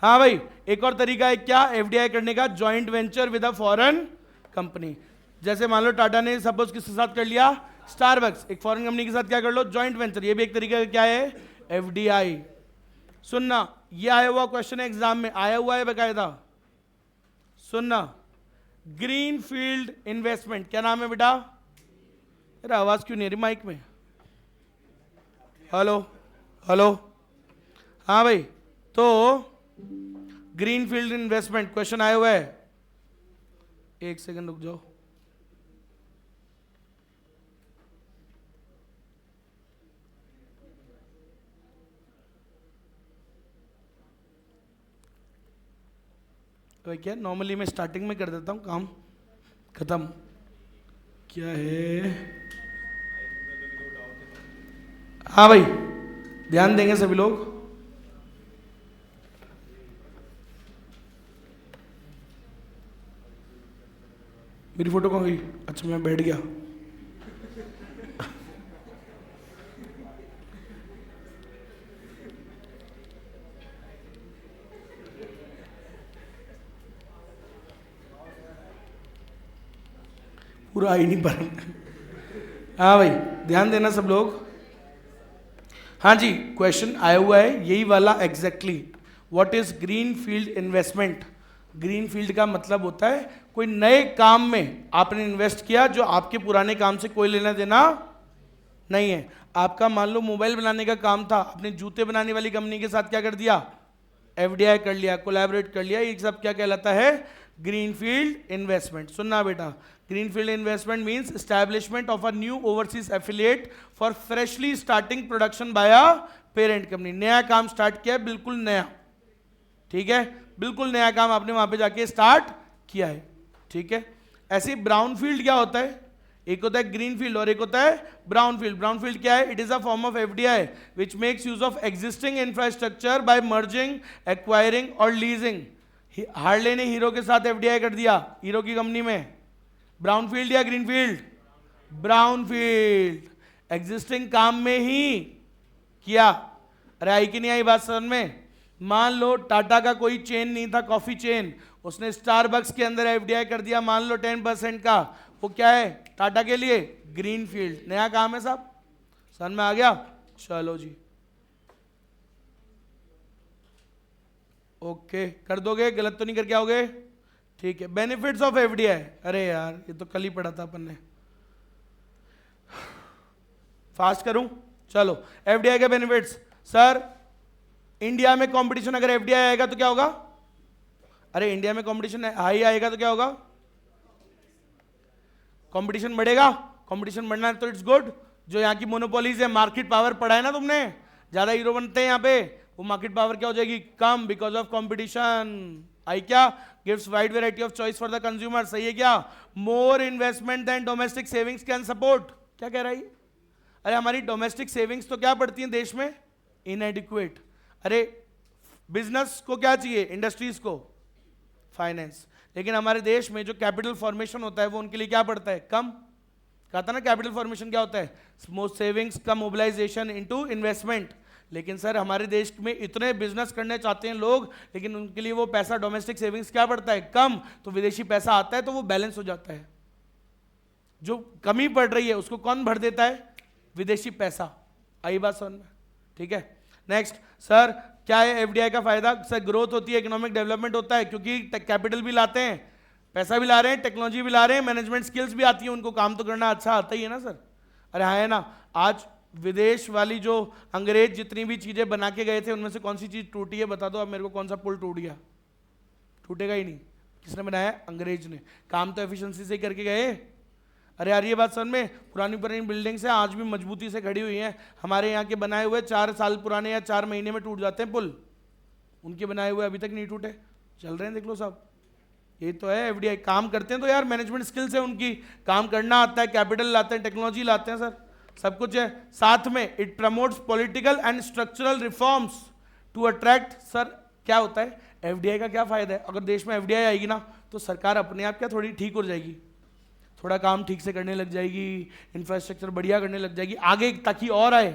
हाँ भाई, एक और तरीका है क्या एफडीआई करने का? Joint venture with a foreign company. जैसे मान लो टाटा ने सपोज किसके साथ कर लिया? स्टारबक्स एक फॉरेन कंपनी के साथ क्या कर लो, जॉइंट वेंचर, ये भी एक तरीके का क्या है, एफडीआई। सुनना, ये आया हुआ क्वेश्चन है एग्जाम में, आया हुआ है बकायदा। सुनना, ग्रीन फील्ड इन्वेस्टमेंट क्या नाम है बेटा? अरे आवाज क्यों नहीं आ रही माइक में? हेलो हेलो, हाँ भाई, तो ग्रीन फील्ड इन्वेस्टमेंट क्वेश्चन आया हुआ है, एक सेकंड रुक जाओ। तो क्या नॉर्मली मैं स्टार्टिंग में कर देता हूँ काम खत्म। क्या है, हाँ भाई ध्यान देंगे सभी लोग। मेरी फोटो कहाँ गई? अच्छा मैं बैठ गया। पूरा आई नहीं पर। हाँ भाई ध्यान देना सब लोग। हाँ जी, क्वेश्चन आया हुआ है यही वाला exactly. What is green field investment? Green field का मतलब होता है कोई नए काम में आपने इन्वेस्ट किया जो आपके पुराने काम से कोई लेना देना नहीं है। आपका मान लो मोबाइल बनाने का काम था, आपने जूते बनाने वाली कंपनी के साथ क्या कर दिया, एफडीआई कर लिया, कोलैबोरेट कर लिया, ये सब क्या कहलाता है, ग्रीन फील्ड इन्वेस्टमेंट। सुनना बेटा, green field investment means establishment of a new overseas affiliate for freshly starting production by a parent company. नया काम स्टार्ट किया है, बिल्कुल नया, ठीक है, बिल्कुल नया काम आपने वहां पे जाके स्टार्ट किया है, ठीक है। ऐसे ब्राउन फील्ड क्या होता है, एक होता है ग्रीन फील्ड और एक होता है ब्राउन फील्ड। ब्राउन फील्ड क्या है, it is a form of FDI which makes use of existing infrastructure by merging, acquiring और लीजिंग। हार्ले ने हीरो के साथ एफडीआई कर दिया, हीरो की कंपनी में। ब्राउन फील्ड या green field? Brown field, existing काम में ही किया। अरे आई कि नहीं आई बात समझ में? मान लो टाटा का कोई चेन नहीं था, कॉफी चेन, उसने स्टारबक्स के अंदर एफडीआई कर दिया मान लो 10% का, वो क्या है टाटा के लिए, ग्रीन फील्ड, नया काम है साहब। समझ में आ गया? चलो जी ओके, कर दोगे, गलत तो नहीं करके आओगे? ठीक है। बेनिफिट्स ऑफ एफडीआई, अरे यार ये तो कल ही पढ़ा था अपन ने, फास्ट करूं? चलो, एफडीआई के बेनिफिट्स। सर इंडिया में कंपटीशन अगर एफडीआई आएगा तो क्या होगा? अरे इंडिया में कंपटीशन हाई आएगा तो क्या होगा? कंपटीशन बढ़ेगा। कंपटीशन बढ़ना है तो इट्स गुड। जो यहाँ की मोनोपोलीज है, मार्केट पावर पढ़ा है ना तुमने, ज्यादा हीरो बनते हैं यहाँ पे, वो मार्केट पावर क्या हो जाएगी, कम, बिकॉज ऑफ कंपटीशन। आई क्या? Gives wide variety of choice for the consumer. सही है क्या? More investment than domestic savings can support. क्या कह रहा है? अरे हमारी डोमेस्टिक सेविंग्स तो क्या पड़ती है देश में, इनएडिक्वेट। अरे बिजनेस को क्या चाहिए, इंडस्ट्रीज को फाइनेंस, लेकिन हमारे देश में जो कैपिटल फॉर्मेशन होता है वो उनके लिए क्या पड़ता है, कम। कहा था ना कैपिटल फॉर्मेशन क्या होता है, मोस्ट सेविंग्स का मोबिलाइजेशन इनटू इन्वेस्टमेंट। लेकिन सर हमारे देश में इतने बिजनेस करने चाहते हैं लोग, लेकिन उनके लिए वो पैसा डोमेस्टिक सेविंग्स क्या पड़ता है, कम। तो विदेशी पैसा आता है तो वो बैलेंस हो जाता है। जो कमी पड़ रही है उसको कौन भर देता है, विदेशी पैसा। आई बात समझ में? ठीक है। नेक्स्ट सर, क्या है एफडीआई का फायदा? सर ग्रोथ होती है, इकोनॉमिक डेवलपमेंट होता है, क्योंकि कैपिटल भी लाते हैं, पैसा भी ला रहे हैं, टेक्नोलॉजी भी ला रहे हैं, मैनेजमेंट स्किल्स भी आती है उनको, काम तो करना अच्छा आता ही है ना सर। अरे हाँ है ना। आज विदेश वाली जो अंग्रेज जितनी भी चीजें बना के गए थे उनमें से कौन सी चीज टूटी है बता दो अब मेरे को, कौन सा पुल टूट गया? टूटेगा ही नहीं। किसने बनाया? अंग्रेज ने। काम तो एफिशिएंसी से ही करके गए। अरे यार ये बात समझ में, पुरानी पुरानी बिल्डिंग्स हैं आज भी मजबूती से खड़ी हुई हैं। हमारे यहाँ के बनाए हुए 4 साल पुराने या 4 महीने में टूट जाते हैं पुल, उनके बनाए हुए अभी तक नहीं टूटे, चल रहे हैं, देख लो साहब। ये तो है एफडीआई, काम करते हैं तो यार मैनेजमेंट स्किल्स है उनकी, काम करना आता है, कैपिटल लाते हैं, टेक्नोलॉजी लाते हैं सर, सब कुछ है। साथ में it promotes political and structural reforms to attract. Sir क्या होता है एफडीआई का, क्या फायदा है? अगर देश में एफडीआई आएगी ना तो सरकार अपने आप क्या थोड़ी ठीक हो जाएगी, थोड़ा काम ठीक से करने लग जाएगी, इंफ्रास्ट्रक्चर बढ़िया करने लग जाएगी आगे, ताकि और आए।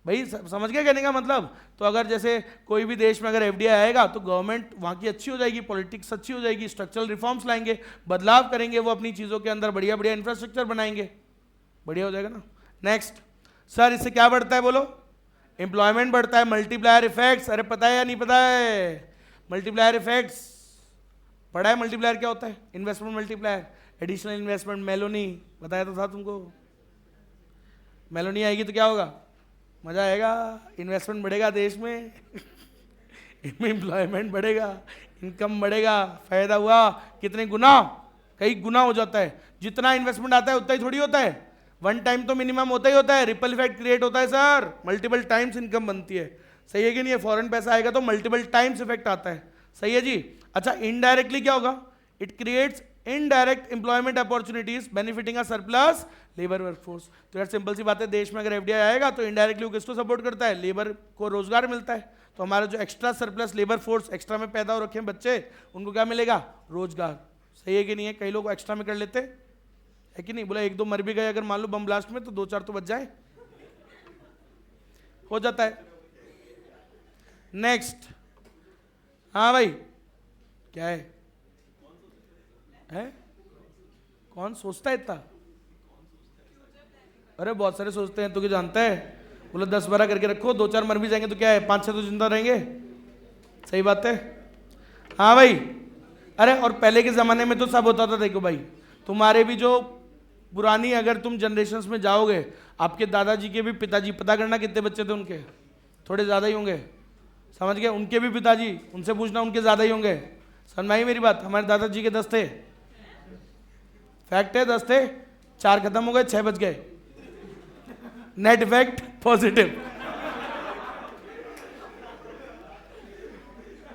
भाई समझ गया कहने का मतलब? तो अगर जैसे कोई भी देश में अगर एफडीआई आएगा तो गवर्नमेंट वहाँ की अच्छी हो जाएगी, पॉलिटिक्स अच्छी हो जाएगी, स्ट्रक्चरल रिफॉर्म्स लाएंगे, बदलाव करेंगे वो अपनी चीज़ों के अंदर, बढ़िया बढ़िया इंफ्रास्ट्रक्चर बनाएंगे। बढ़िया हो जाएगा ना। नेक्स्ट सर, इससे क्या बढ़ता है बोलो? एम्प्लॉयमेंट बढ़ता है, मल्टीप्लायर इफेक्ट्स, अरे पता है या नहीं पता है? मल्टीप्लायर इफेक्ट्स पढ़ा है? मल्टीप्लायर क्या होता है? Investment multiplier, additional investment, Meloni बताया तो था तुमको। मेलोनी आएगी तो क्या होगा? मजा आएगा, इन्वेस्टमेंट बढ़ेगा देश में इनमें एम्प्लॉयमेंट बढ़ेगा, इनकम बढ़ेगा, फायदा हुआ कितने गुना? कई गुना हो जाता है। जितना इन्वेस्टमेंट आता है उतना ही थोड़ी होता है, वन टाइम तो मिनिमम होता ही होता है, रिपल इफेक्ट क्रिएट होता है सर, मल्टीपल टाइम्स इनकम बनती है। सही है कि नहीं? फॉरेन पैसा आएगा तो मल्टीपल टाइम्स इफेक्ट आता है। सही है जी। अच्छा, इनडायरेक्टली क्या होगा? It creates indirect employment opportunities benefiting a surplus labour workforce. तो यार सिंपल सी बात है, देश में अगर एफडीआई आएगा तो इनडायरेक्टली किसको सपोर्ट करता है? लेबर को रोजगार मिलता है। तो हमारा जो extra surplus labour force extra में पैदा हो रखे हैं बच्चे, उनको क्या मिलेगा? रोजगार। सही है कि नहीं है? कई लोग एक्स्ट्रा में कर लेते है कि नहीं? बोला एक दो मर भी गए अगर मान लो बम ब्लास्ट में, तो दो चार तो बच जाए, हो जाता है। नेक्स्ट, हाँ भाई क्या है? कौन सोचता है इतना? अरे बहुत सारे सोचते हैं, तो क्या जानता है? बोला 10-12 करके रखो, दो चार मर भी जाएंगे तो क्या है, 5-6 तो जिंदा रहेंगे। सही बात है। हाँ भाई, अरे और पहले के जमाने में तो सब होता था। देखो भाई, तुम्हारे भी जो पुरानी अगर तुम जनरेशन्स में जाओगे, आपके दादाजी के भी पिताजी, पता करना कितने बच्चे थे उनके, थोड़े ज़्यादा ही होंगे। समझ गए? उनके भी पिताजी, उनसे पूछना, उनके ज़्यादा ही होंगे। समझ में आई मेरी बात? हमारे दादाजी के 10 थे, फैक्ट है 10 थे, 4 खत्म हो गए, 6 बच गए। Net effect positive.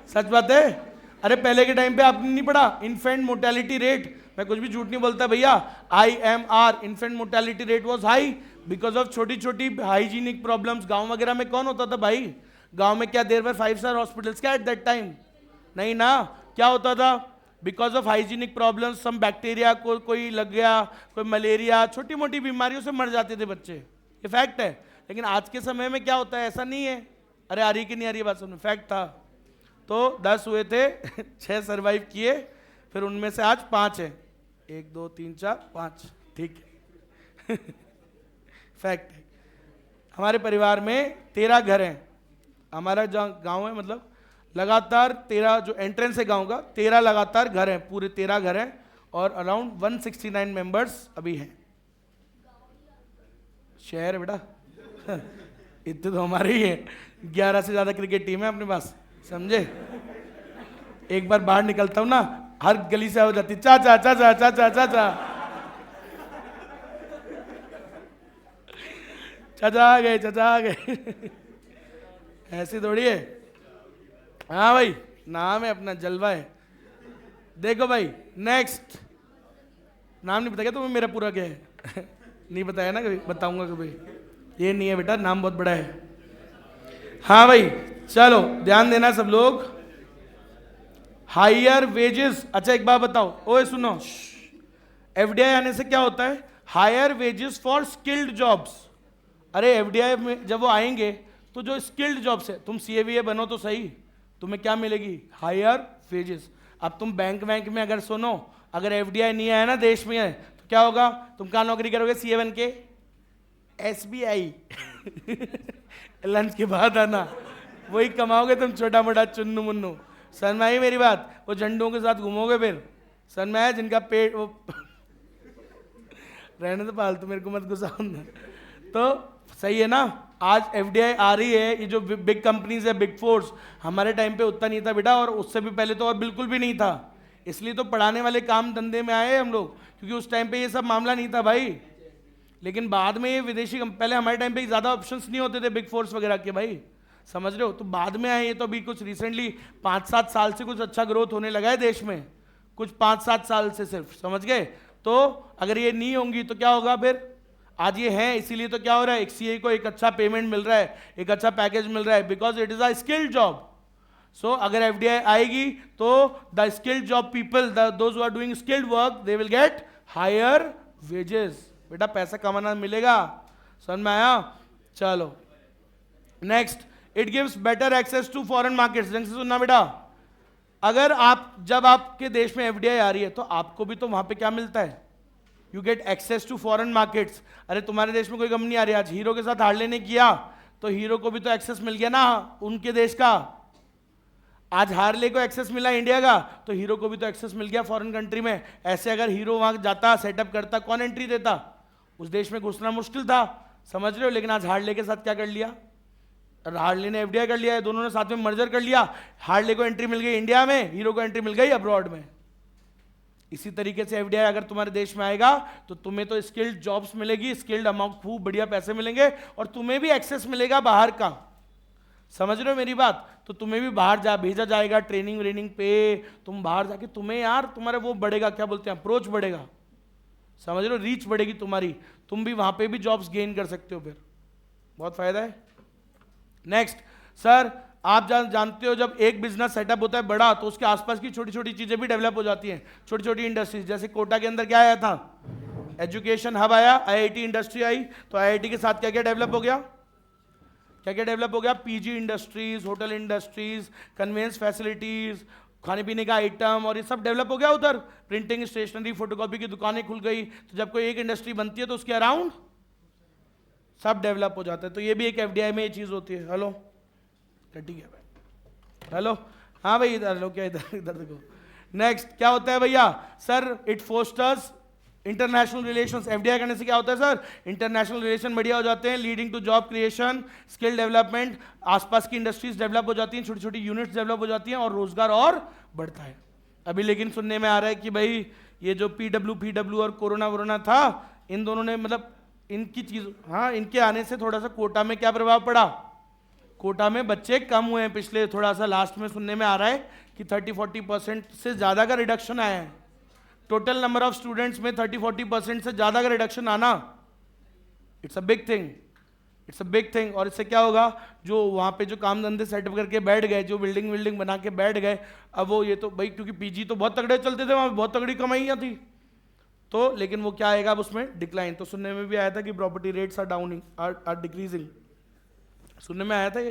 सच बात है। अरे पहले के टाइम पे आपने नहीं पढ़ा इन्फेंट मोर्टेलिटी रेट? मैं कुछ भी झूठ नहीं बोलता भैया। IMR infant mortality rate was high because of छोटी छोटी हाइजीनिक प्रॉब्लम्स। गांव वगैरह में कौन होता था भाई? गांव में क्या देर वर 5 स्टार हॉस्पिटल्स क्या एट दैट टाइम? नहीं ना। क्या होता था? Because of hygienic problems, some bacteria को कोई लग गया, कोई मलेरिया, छोटी मोटी बीमारियों से मर जाते थे बच्चे। ये फैक्ट है। लेकिन आज के समय में क्या होता है? ऐसा नहीं है। अरे आ रही कि नहीं आ रही बात समझ? फैक्ट था। तो 10 हुए थे 6 सर्वाइव किए, फिर उनमें से आज 5 है। 1 2 3 4 5, ठीक है फैक्ट है। हमारे परिवार में 13 घर हैं। हमारा जहाँ गांव है, मतलब लगातार 13 जो एंट्रेंस है गांव का, 13 लगातार घर हैं, पूरे 13 घर हैं, और अराउंड 169 मेंबर्स अभी हैं। शहर है बेटा इतने तो हमारे ही है। 11 से ज्यादा क्रिकेट टीम है अपने पास, समझे? एक बार बाहर निकलता हूं ना, हर गली से हो जाती चाचा चाचा चाचा चाचा चाचा आ गए, चाचा आ गए ऐसी थोड़ी है। हाँ भाई, नाम है अपना, जलवा है। देखो भाई, नेक्स्ट, नाम नहीं पता क्या तुम्हें मेरा पूरा क्या है? नहीं बताया ना कभी, बताऊंगा कभी। ये नहीं है बेटा, नाम बहुत बड़ा है। हाँ भाई चलो ध्यान देना सब लोग। Higher wages. अच्छा एक बात बताओ, ओए सुनो, एफडीआई आने से क्या होता है? Higher wages for skilled jobs. अरे एफडीआई में जब वो आएंगे तो जो स्किल्ड जॉब्स है, तुम सीएवीए बनो तो सही, तुम्हें क्या मिलेगी? Higher wages. अब तुम बैंक में अगर सुनो, अगर एफडीआई नहीं आया ना देश में है, तो क्या होगा? तुम कहाँ नौकरी करोगे? सीए बन के SBI लंच के बाद आना, वही कमाओगे तुम, छोटा मोटा चुन्नू मुन्नू। समझ में आई मेरी बात? वो झंडों के साथ घूमोगे फिर। समझ में आया? जिनका पेट वो रहने तो पालतू, मेरे को मत गुस्साओ ना। तो सही है ना? आज एफडीआई आ रही है, ये जो बिग कंपनीज है, बिग फोर्स, हमारे टाइम पे उतना नहीं था बेटा, और उससे भी पहले तो और बिल्कुल भी नहीं था। इसलिए तो पढ़ाने वाले काम धंधे में आए हम लोग, क्योंकि उस टाइम पे ये सब मामला नहीं था भाई। लेकिन बाद में ये विदेशी, पहले हमारे टाइम पे ज़्यादा ऑप्शंस नहीं होते थे बिग फोर्स वगैरह के भाई, समझ रहे हो? तो बाद में आए ये, तो अभी कुछ रिसेंटली 5-7 साल से कुछ अच्छा ग्रोथ होने लगा है देश में, कुछ 5-7 साल से सिर्फ, समझ गए? तो अगर ये नहीं होंगी तो क्या होगा फिर? आज ये है, इसीलिए तो क्या हो रहा है? एक सीए को एक अच्छा पेमेंट मिल रहा है, एक अच्छा पैकेज मिल रहा है, because it is a skilled job. So अगर एफडीआई आएगी तो the skilled job people, those who are doing skilled work, they will get higher wages. बेटा पैसा कमाना मिलेगा, समझ में आया? चलो next, it gives better access to foreign markets. ढंग से सुनना बेटा, अगर आप, जब आपके देश में एफडीआई आ रही है तो आपको भी तो वहां पे क्या मिलता है? You get access to foreign markets. अरे तुम्हारे देश में कोई कंपनी आ रही है, आज हीरो के साथ हार्ले ने किया तो हीरो को भी तो एक्सेस मिल गया ना उनके देश का। आज हार्ले को एक्सेस मिला इंडिया का, तो हीरो को भी तो एक्सेस मिल गया फॉरेन कंट्री में। ऐसे अगर हीरो वहां जाता, सेटअप करता, कौन एंट्री देता? उस देश में घुसना मुश्किल था, समझ रहे हो। लेकिन आज हार्ले के साथ क्या कर लिया? हार्ले ने एफडीआई कर लिया है, दोनों ने साथ में मर्जर कर लिया। हार्ले को एंट्री मिल गई इंडिया में, हीरो को एंट्री मिल गई अब्रॉड में। इसी तरीके से एफडीआई अगर तुम्हारे देश में आएगा तो तुम्हें तो स्किल्ड जॉब्स मिलेगी, स्किल्ड अमाउंट, खूब बढ़िया पैसे मिलेंगे, और तुम्हें भी एक्सेस मिलेगा बाहर का। समझ रहे हो मेरी बात? तो तुम्हें भी बाहर जा भेजा जाएगा, ट्रेनिंग व्रेनिंग पे, तुम बाहर जाके तुम्हें यार तुम्हारा वो बढ़ेगा, क्या बोलते हैं, अप्रोच बढ़ेगा, समझ रहे हो, रीच बढ़ेगी तुम्हारी, तुम भी वहां पे भी जॉब्स गेन कर सकते हो, फिर बहुत फायदा है। नेक्स्ट सर, आप जानते हो जब एक बिजनेस सेटअप होता है बड़ा तो उसके आसपास की छोटी छोटी चीजें भी डेवलप हो जाती हैं, छोटी छोटी इंडस्ट्रीज। जैसे कोटा के अंदर क्या आया था, एजुकेशन हब आया, आईआईटी इंडस्ट्री आई, तो आईआईटी के साथ क्या क्या डेवलप हो गया, क्या क्या डेवलप हो गया, PG industries, hotel industries, conveyance facilities, खाने पीने का आइटम, और ये सब डेवलप हो गया उधर। प्रिंटिंग, स्टेशनरी, फोटोकॉपी की दुकानें खुल गई। तो जब कोई एक इंडस्ट्री बनती है तो उसके अराउंड सब डेवलप हो जाता है। तो ये भी एक एफडीआई में ये चीज होती है। हेलो, कटी गया भाई, हेलो, हाँ भाई इधर लो, क्या इधर इधर देखो। नेक्स्ट क्या होता है भैया, sir it fosters international relations. FDI करने से क्या होता है सर, इंटरनेशनल रिलेशन बढ़िया हो जाते हैं, leading to job creation, skill development, आसपास की इंडस्ट्रीज डेवलप हो जाती हैं, छोटी छोटी यूनिट्स डेवलप हो जाती हैं, और रोजगार और बढ़ता है। अभी लेकिन सुनने में आ रहा है कि भाई ये जो पीडब्ल्यू और कोरोना था, इन दोनों ने मतलब इनकी चीज, हाँ, इनके आने से थोड़ा सा कोटा में क्या प्रभाव पड़ा, कोटा में बच्चे कम हुए हैं पिछले, थोड़ा सा लास्ट में सुनने में आ रहा है कि 30-40% से ज्यादा का रिडक्शन आया है। टोटल नंबर ऑफ स्टूडेंट्स में 30-40% से ज्यादा का रिडक्शन आना, it's a big thing, it's a big thing. और इससे क्या होगा, जो वहां पे जो काम धंधे सेटअप करके बैठ गए, जो बिल्डिंग बना के बैठ गए, अब वो ये तो भाई, क्योंकि पीजी तो बहुत तगड़े चलते थे, वहां बहुत तगड़ी कमाइयां थी, तो लेकिन वो क्या आएगा अब उसमें डिक्लाइन। तो सुनने में भी आया था कि property rates are downing, are decreasing, सुनने में आया था ये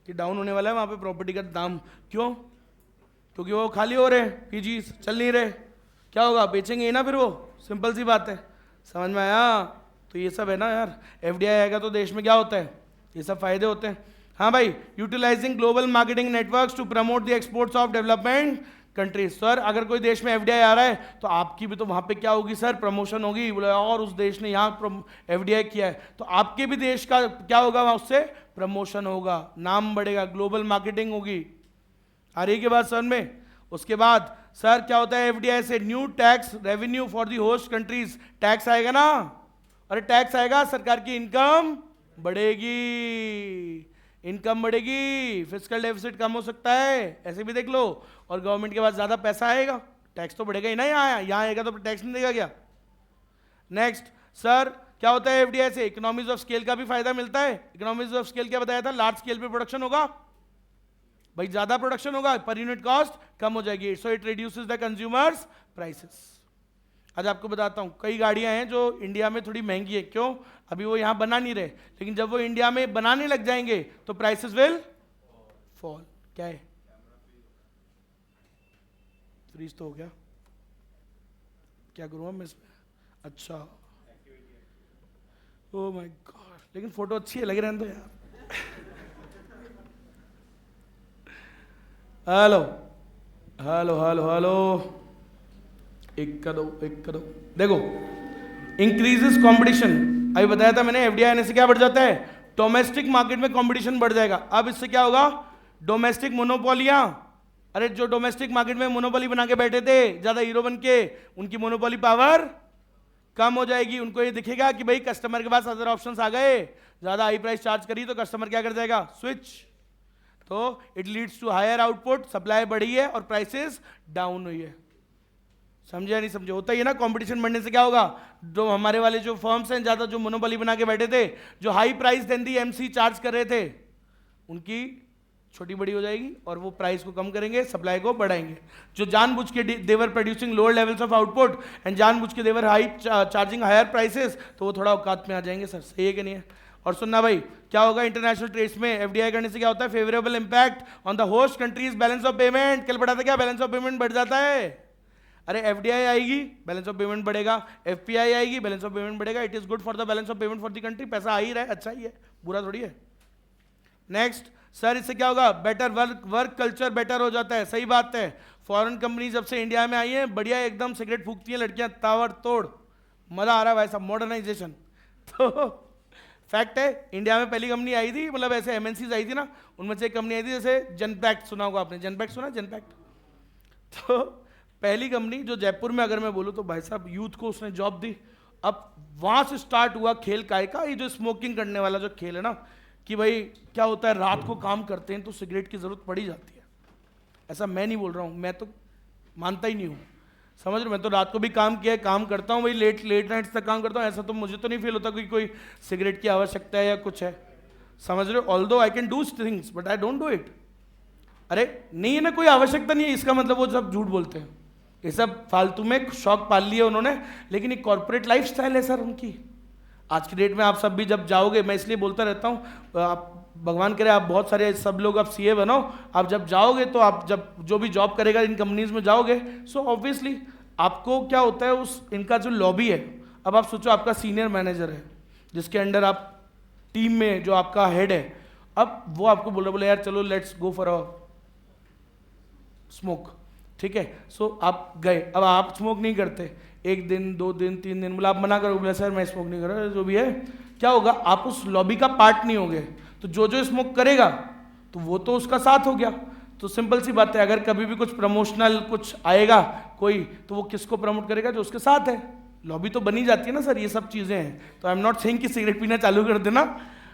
कि डाउन होने वाला है वहां पे प्रॉपर्टी का दाम। क्यों? क्योंकि वो खाली हो रहे हैं, पीजी चल नहीं रहे, क्या होगा, बेचेंगे ही ना फिर वो, सिंपल सी बात है। समझ में आया? तो ये सब है ना यार, एफडीआई आएगा तो देश में क्या होता है, ये सब फायदे होते हैं। हाँ भाई, utilizing global marketing networks to promote the exports of development countries. सर अगर कोई देश में एफडीआई आ रहा है तो आपकी भी तो वहां पे क्या होगी सर, प्रमोशन होगी, बोले और उस देश ने यहाँ एफडीआई किया है, तो आपके भी देश का क्या होगा, वहां उससे प्रमोशन होगा, नाम बढ़ेगा, ग्लोबल मार्केटिंग होगी। आ रही के बाद सर में, उसके बाद सर क्या होता है एफडीआई से, new tax revenue for the host countries. Tax आएगा ना, अरे टैक्स आएगा, सरकार की इनकम बढ़ेगी, इनकम बढ़ेगी, फिस्कल डेफिसिट कम हो सकता है, ऐसे भी देख लो, और गवर्नमेंट के पास ज्यादा पैसा आएगा, टैक्स तो बढ़ेगा ही ना, यहाँ आएगा तो टैक्स नहीं देगा क्या। नेक्स्ट सर क्या होता है एफडीआई से, इकोनॉमीज ऑफ स्केल का भी फायदा मिलता है। इकोनॉमीज ऑफ स्केल क्या बताया था, लार्ज स्केल पे प्रोडक्शन होगा भाई, ज्यादा प्रोडक्शन होगा, पर यूनिट कॉस्ट कम हो जाएगी, so it reduces the consumers prices. आज आपको बताता हूं, कई गाड़ियां हैं जो इंडिया में थोड़ी महंगी है, क्यों, अभी वो यहां बना नहीं रहे, लेकिन जब वो इंडिया में बनाने लग जाएंगे तो प्राइसेस विल फॉल। क्या है, फ्रीज तो हो गया, क्या करूं मैं इसमें, अच्छा, ओ माय गॉड, लेकिन फोटो अच्छी है, लगे रहने दो यार। हेलो हेलो हेलो हेलो, एक करो देखो, इंक्रीजेस कंपटीशन। अभी बताया था मैंने, एफडीआई आने से क्या बढ़ जाता है, डोमेस्टिक मार्केट में कंपटीशन बढ़ जाएगा। अब इससे क्या होगा, डोमेस्टिक मोनोपोलियां, अरे जो डोमेस्टिक मार्केट में मोनोपोली बना के बैठे थे ज्यादा हीरो बन के, उनकी मोनोपोली पावर कम हो जाएगी। उनको ये दिखेगा कि भाई कस्टमर के पास अदर ऑप्शंस आ गए, ज्यादा हाई प्राइस चार्ज करी तो कस्टमर क्या कर जाएगा, स्विच। तो it leads to higher output, supply बढ़ी है और प्राइसेस डाउन हुई है। समझे या नहीं समझे, होता ही है ना, कंपटीशन बढ़ने से क्या होगा, जो हमारे वाले जो फर्म्स हैं ज्यादा, जो मोनोपोली बना के बैठे थे, जो हाई प्राइस देन दी एमसी चार्ज कर रहे थे, उनकी छोटी बड़ी हो जाएगी और वो प्राइस को कम करेंगे, सप्लाई को बढ़ाएंगे। जो जानबूझ के they're producing lower levels of output and जानबूझ के they're high charging higher prices, तो वो थोड़ा औकात में आ जाएंगे। सर सही है कि नहीं है? और सुनना भाई, क्या होगा इंटरनेशनल ट्रेड्स में एफडीआई करने से क्या होता है, favourable impact on the host countries balance of payment. कल पढ़ा था क्या, बैलेंस ऑफ पेमेंट बढ़ जाता है। अरे एफडीआई आएगी, बैलेंस ऑफ पेमेंट बढ़ेगा, एफपीआई आएगी, बैलेंस ऑफ पेमेंट बढ़ेगा, it is good for the balance of payment for the country, पैसा आ ही रहा है, अच्छा ही है, बुरा थोड़ी है। नेक्स्ट सर, इससे क्या होगा, बेटर वर्क कल्चर बेटर हो जाता है, सही बात है। फॉरेन कंपनी जब से इंडिया में आई है, बढ़िया एकदम सिगरेट फूकती हैं लड़कियां तावर तोड़, मजा आ रहा है भाई साहब, मॉडर्नाइजेशन। तो फैक्ट है, इंडिया में पहली कंपनी आई थी, मतलब ऐसे एमएनसीज आई थी ना, उनमें से एक कंपनी आई थी, जैसे जनपैक्ट सुना होगा आपने, जनपैक्ट सुना, जनपैक्ट। तो पहली कंपनी जो जयपुर में, अगर मैं बोलूँ तो भाई साहब यूथ को उसने जॉब दी। अब वहां से स्टार्ट हुआ खेल काय का, ये जो स्मोकिंग करने वाला जो खेल है ना, कि भाई क्या होता है, रात को काम करते हैं तो सिगरेट की जरूरत पड़ी जाती है। ऐसा मैं नहीं बोल रहा हूँ, मैं तो मानता ही नहीं हूँ, समझ रहे, मैं तो रात को भी काम किया है, काम करता हूँ भाई, लेट नाइट्स तक काम करता हूँ, ऐसा तो मुझे तो नहीं फील होता कि कोई सिगरेट की आवश्यकता है या कुछ है, समझ रहे हो। Although I can do things but I don't do it. अरे नहीं है ना, कोई आवश्यकता नहीं है, इसका मतलब वो सब झूठ बोलते हैं, ये सब फालतू में शौक पाल लिए उन्होंने, लेकिन एक कॉर्पोरेट लाइफ स्टाइल है सर उनकी। आज की डेट में आप सब भी जब जाओगे, मैं इसलिए बोलता रहता हूँ, आप भगवान करे आप बहुत सारे सब लोग आप सीए बनो, आप जब जाओगे तो आप जब जो भी जॉब करेगा इन कंपनीज में जाओगे, सो ऑब्वियसली आपको क्या होता है, उस इनका जो लॉबी है, अब आप सोचो आपका सीनियर मैनेजर है जिसके अंडर आप टीम में जो आपका हेड है, अब वो आपको बोले यार चलो let's go for a smoke, ठीक है, सो आप गए, अब आप स्मोक नहीं करते, एक दिन 2 दिन 3 दिन, बोला आप मना करो, बोले सर मैं स्मोक नहीं कर रहा, जो भी है, क्या होगा, आप उस लॉबी का पार्ट नहीं होगे, तो जो स्मोक करेगा तो वो तो उसका साथ हो गया। तो सिंपल सी बात है, अगर कभी भी कुछ प्रमोशनल कुछ आएगा कोई, तो वो किसको प्रमोट करेगा, जो उसके साथ है, लॉबी तो बनी जाती है ना सर, ये सब चीजें हैं। तो आई एम नॉट सेइंग कि सिगरेट पीना चालू कर देना,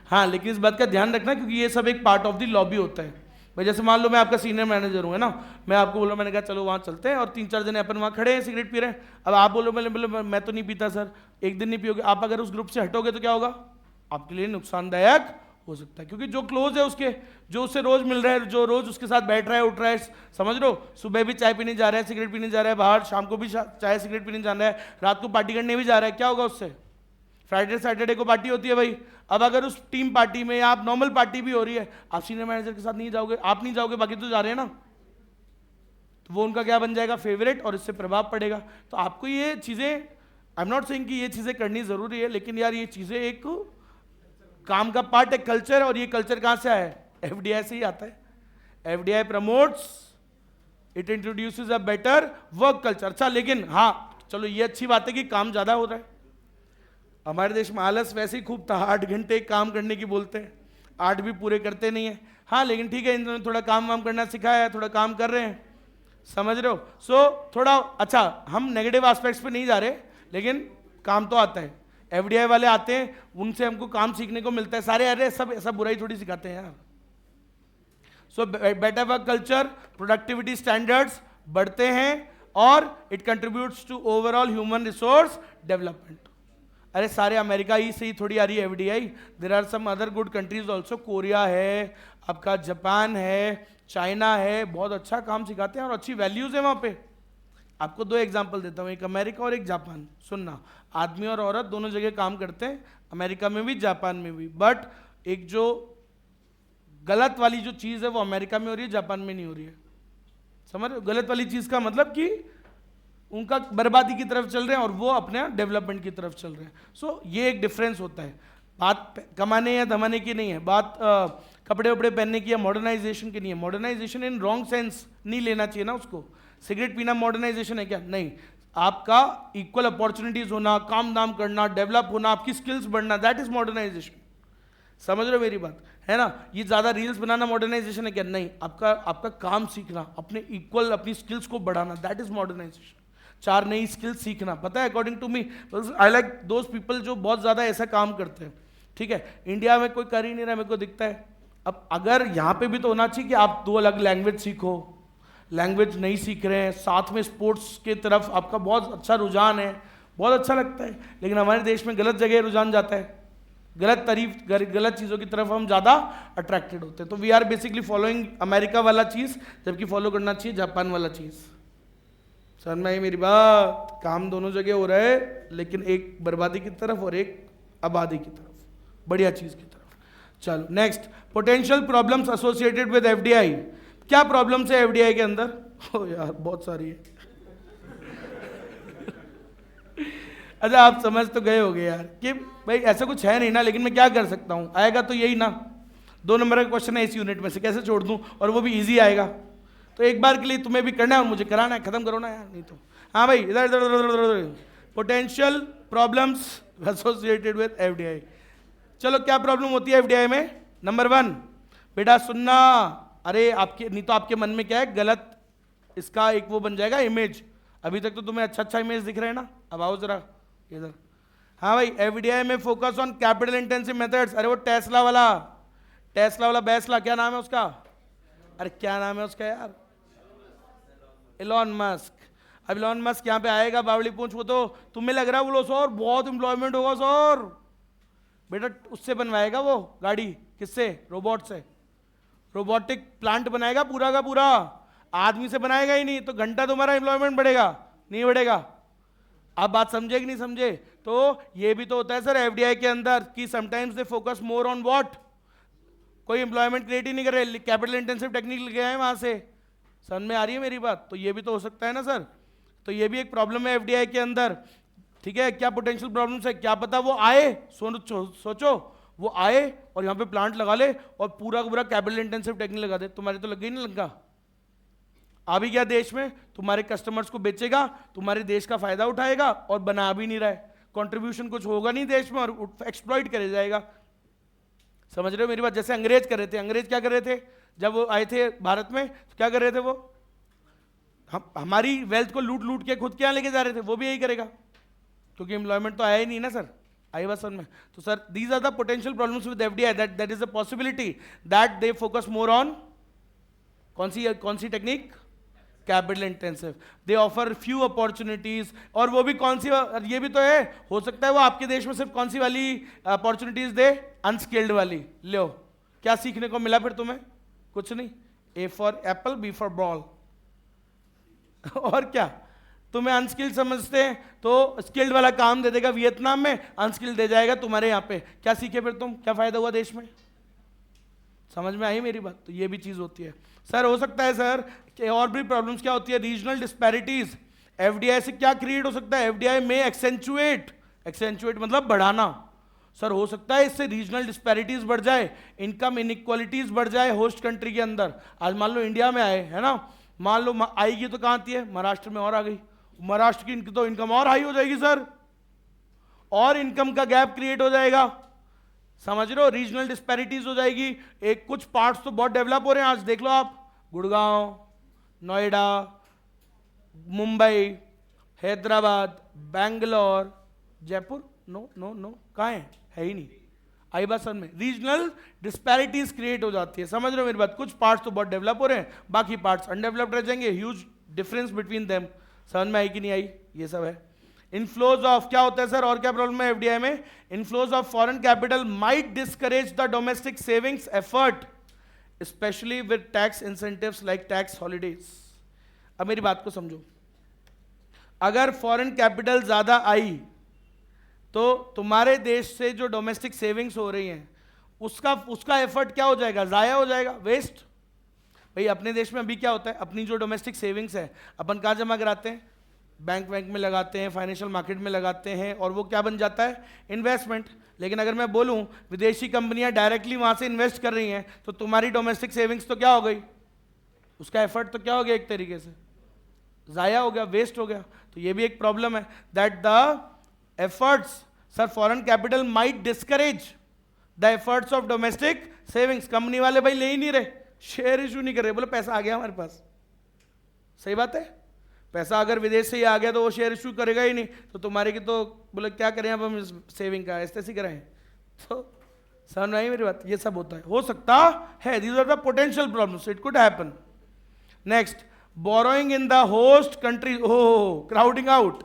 हाँ, लेकिन इस बात का ध्यान रखना क्योंकि ये सब एक पार्ट ऑफ द लॉबी होता है। भाई जैसे मान लो मैं आपका सीनियर मैनेजर हूँ, है ना, मैं आपको बोला, मैंने कहा चलो वहाँ चलते हैं, और 3-4 जने अपन वहाँ खड़े हैं सिगरेट पी रहे हैं, अब आप बोलो बोले मैं तो नहीं पीता सर, एक दिन नहीं पियोगे आप, अगर उस ग्रुप से हटोगे तो क्या होगा, आपके लिए नुकसानदायक हो सकता है, क्योंकि जो क्लोज है उसके, जो उससे रोज मिल रहा है, जो रोज उसके साथ बैठ रहा है, उठ रहा है, समझ लो, सुबह भी चाय पीने जा रहा है, सिगरेट पीने जा रहा है बाहर, शाम को भी चाय सिगरेट पीने जा रहा है, रात को पार्टी करने भी जा रहा है, क्या होगा उससे, फ्राइडे सैटरडे को पार्टी होती है भाई। अब अगर उस टीम पार्टी में या आप नॉर्मल पार्टी भी हो रही है, आप सीनियर मैनेजर के साथ नहीं जाओगे, आप नहीं जाओगे, बाकी तो जा रहे हैं ना, तो वो उनका क्या बन जाएगा, फेवरेट, और इससे प्रभाव पड़ेगा। तो आपको ये चीजें, आई एम नॉट सेइंग कि ये चीजें करनी जरूरी है, लेकिन यार ये चीजें एक काम का पार्ट है, कल्चर, और ये कल्चर कहां से आया है, एफडीआई से ही आता है। FDI promotes, it introduces a better work culture. अच्छा, लेकिन हाँ चलो ये अच्छी बात है कि काम ज्यादा हो रहा है, हमारे देश में आलस वैसे ही खूब था, 8 घंटे काम करने की बोलते हैं, 8 भी पूरे करते नहीं है, हाँ लेकिन ठीक है, इन्होंने थोड़ा काम वाम करना सिखाया है, थोड़ा काम कर रहे हैं, समझ रहे हो। सो थोड़ा अच्छा, हम नेगेटिव एस्पेक्ट्स पे नहीं जा रहे, लेकिन काम तो आता है, एफडीआई वाले आते हैं, उनसे हमको काम सीखने को मिलता है, सारे अरे सब बुराई थोड़ी सिखाते हैं यार। So better work culture, productivity standards बढ़ते हैं, और it contributes to overall human resource development. अरे सारे अमेरिका ही से ही थोड़ी आ रही है FDI, there are some other good countries also, Korea है आपका, जापान है, चाइना है, बहुत अच्छा काम सिखाते हैं और अच्छी वैल्यूज है वहाँ पे। आपको 2 एग्जांपल देता हूँ, एक अमेरिका और एक जापान। सुनना, आदमी और औरत दोनों जगह काम करते हैं, अमेरिका में भी जापान में भी, बट एक जो गलत वाली जो चीज़ है वो अमेरिका में हो रही है, जापान में नहीं हो रही है, समझ रहे हो। गलत वाली चीज़ का मतलब कि उनका बर्बादी की तरफ चल रहे हैं और वो अपने डेवलपमेंट की तरफ चल रहे हैं। सो ये एक डिफरेंस होता है, बात कमाने या धमाने की नहीं है, बात कपड़े वपड़े पहनने की या मॉडर्नाइजेशन की नहीं है। मॉडर्नाइजेशन इन रॉन्ग सेंस नहीं लेना चाहिए ना उसको, सिगरेट पीना मॉडर्नाइजेशन है क्या, नहीं, आपका इक्वल अपॉर्चुनिटीज होना, काम दाम करना, डेवलप होना, आपकी स्किल्स बढ़ना, दैट इज मॉडर्नाइजेशन, समझ रहे हो मेरी बात, है ना। ये ज़्यादा रील्स बनाना मॉडर्नाइजेशन है क्या, नहीं, आपका काम सीखना, अपने इक्वल अपनी स्किल्स को बढ़ाना, दैट इज मॉडर्नाइजेशन। 4 नई स्किल्स सीखना, पता है according to me, I like those people जो बहुत ज़्यादा ऐसा काम करते हैं, ठीक है। इंडिया में कोई कर ही नहीं रहा, मेरे को दिखता है। अब अगर यहाँ पे भी तो होना चाहिए कि आप 2 अलग लैंग्वेज सीखो, लैंग्वेज नहीं सीख रहे हैं, साथ में स्पोर्ट्स के तरफ आपका बहुत अच्छा रुझान है, बहुत अच्छा लगता है, लेकिन हमारे देश में गलत जगह रुझान जाता है, गलत चीज़ों की तरफ हम ज़्यादा अट्रैक्टेड होते हैं। तो we are basically following America वाला चीज़, जबकि फॉलो करना चाहिए जापान वाला चीज़। समझ में आई मेरी बात, काम दोनों जगह हो रहा है, लेकिन एक बर्बादी की तरफ और एक आबादी की तरफ, बढ़िया चीज़ की तरफ। चलो next, potential problems associated with FDI. क्या प्रॉब्लम्स है एफडीआई के अंदर? ओ यार बहुत सारी है। अच्छा आप समझ तो गए होगे यार कि भाई ऐसा कुछ है नहीं ना, लेकिन मैं क्या कर सकता हूँ, आएगा तो यही ना। 2 नंबर का क्वेश्चन है इस यूनिट में से, कैसे छोड़ दूँ, और वो भी इजी आएगा। तो एक बार के लिए तुम्हें भी करना है और मुझे कराना है, खत्म करो ना यार, नहीं तो। हाँ भाई, इधर इधर इधर इधर इधर potential problems associated with FDI. चलो क्या प्रॉब्लम होती है एफडीआई में? नंबर 1 बेटा सुनना, अरे आपके नहीं तो आपके मन में क्या है, गलत इसका एक वो बन जाएगा इमेज। अभी तक तो तुम्हें अच्छा अच्छा इमेज दिख रहा है ना, अब आओ जरा इधर। हाँ भाई, एफडीआई में focus on capital intensive methods. अरे वो टेस्ला वाला बैसला, क्या नाम है उसका? अरे क्या नाम है उसका यार? Elon Musk. अब इलॉन मस्क यहाँ पे आएगा बावली पूंछ, वो तो तुम्हें लग रहा है बोलो सर बहुत एम्प्लॉयमेंट होगा सर, बेटा उससे बनवाएगा वो गाड़ी, किससे? रोबोट से। रोबोटिक प्लांट बनाएगा पूरा का पूरा, आदमी से बनाएगा ही नहीं, तो घंटा तुम्हारा एम्प्लॉयमेंट बढ़ेगा नहीं बढ़ेगा? आप बात समझे कि नहीं समझे? तो ये भी तो होता है सर एफडीआई के अंदर कि sometimes they focus more on what, कोई एम्प्लॉयमेंट क्रिएट ही नहीं कर रहे, कैपिटल इंटेंसिव टेक्निक लेके आए वहां से। समझ में आ रही है मेरी बात? तो ये भी तो हो सकता है ना सर, तो ये भी एक प्रॉब्लम है एफडीआई के अंदर। ठीक है, क्या पोटेंशियल प्रॉब्लम्स है, क्या पता वो आए, सोचो वो आए और यहाँ पे प्लांट लगा ले और पूरा का पूरा कैपिटल इंटेंसिव टेक्निक लगा दे, तुम्हारे तो लग गई ना लगा। आ भी गया देश में, तुम्हारे कस्टमर्स को बेचेगा, तुम्हारे देश का फायदा उठाएगा और बना भी नहीं रहा है, कंट्रीब्यूशन कुछ होगा नहीं देश में और एक्सप्लॉइट करे जाएगा। समझ रहे हो मेरी बात? जैसे अंग्रेज कर रहे थे, अंग्रेज क्या कर रहे थे जब वो आए थे भारत में, तो क्या कर रहे थे वो, हमारी वेल्थ को लूट लूट के खुद के यहाँ लेके जा रहे थे, वो भी यही करेगा, क्योंकि एम्प्लॉयमेंट तो आया ही नहीं ना सर। आई बात समझ में? तो sir these are the potential problems with FDI, that is a possibility that they focus more on कौन सी technique, capital intensive. They offer few opportunities, और वो भी कौन सी, ये भी तो है, हो सकता है वो आपके देश में सिर्फ कौन सी वाली अपॉर्चुनिटीज दे, अनस्किल्ड वाली। लो क्या सीखने को मिला फिर तुम्हें? कुछ नहीं, A for apple B for ball और क्या, तुम्हें अनस्किल्ड समझते हैं तो स्किल्ड वाला काम दे देगा वियतनाम में, अनस्किल्ड दे जाएगा तुम्हारे यहाँ पे, क्या सीखे फिर तुम, क्या फायदा हुआ देश में? समझ में आई मेरी बात? तो ये भी चीज होती है सर। हो सकता है सर कि और भी प्रॉब्लम्स क्या होती है, रीजनल डिस्पैरिटीज। एफडीआई से क्या क्रिएट हो सकता है, एफडीआई में एक्सेंचुएट मतलब बढ़ाना। सर हो सकता है इससे रीजनल डिस्पैरिटीज बढ़ जाए, इनकम इनइक्वालिटीज बढ़ जाए होस्ट कंट्री के अंदर। आज मान लो इंडिया में आए, है ना, मान लो आएगी तो कहाँ आती है, महाराष्ट्र में, और आ गई, महाराष्ट्र की तो इनकम और हाई हो जाएगी सर, और इनकम का गैप क्रिएट हो जाएगा। समझ रहे हो, रीजनल डिस्पैरिटीज हो जाएगी। एक कुछ पार्ट्स तो बहुत डेवलप हो रहे हैं, आज देख लो आप, Gurgaon, Noida, Mumbai, Hyderabad, Bangalore, Jaipur, no no no, कहाँ है ही नहीं। आई बात समझ में? रीजनल डिस्पैरिटीज क्रिएट हो जाती है। समझ रहे हो मेरी बात? कुछ पार्ट्स तो बहुत डेवलप हो रहे हैं, बाकी पार्ट्स अनडेवलप्ड रह जाएंगे, ह्यूज डिफरेंस बिटवीन देम। समझ में आई कि नहीं आई? ये सब है। इनफ्लोज ऑफ क्या होता है सर, और क्या प्रॉब्लम है एफडीआई में? Inflows of foreign capital might discourage the domestic savings effort, specially with tax incentives like tax holidays. अब मेरी बात को समझो, अगर फॉरेन कैपिटल ज्यादा आई तो तुम्हारे देश से जो डोमेस्टिक सेविंग्स हो रही हैं उसका एफर्ट क्या हो जाएगा, जाया हो जाएगा, वेस्ट। भाई अपने देश में अभी क्या होता है, अपनी जो डोमेस्टिक सेविंग्स है अपन कहाँ जमा कराते हैं, बैंक में लगाते हैं, फाइनेंशियल मार्केट में लगाते हैं, और वो क्या बन जाता है, इन्वेस्टमेंट। लेकिन अगर मैं बोलूं विदेशी कंपनियां डायरेक्टली वहां से इन्वेस्ट कर रही हैं तो तुम्हारी डोमेस्टिक सेविंग्स तो क्या हो गई, उसका एफर्ट तो क्या हो गया, एक तरीके से जाया हो गया, वेस्ट हो गया। तो ये भी एक प्रॉब्लम है that the efforts, sir foreign capital might discourage the efforts of domestic savings. Company वाले भाई ले ही नहीं रहे, शेयर इशू नहीं कर रहे, बोले पैसा आ गया हमारे पास। सही बात है, पैसा अगर विदेश से ही आ गया तो वो शेयर इशू करेगा ही नहीं, तो तुम्हारे की तो बोले क्या करें अब हम सेविंग का, ऐसे ही कराएं। तो समझ में आई मेरी बात? ये सब होता है, हो सकता है, these are the potential problems, it could happen. Next, borrowing in the host country, oh crowding out.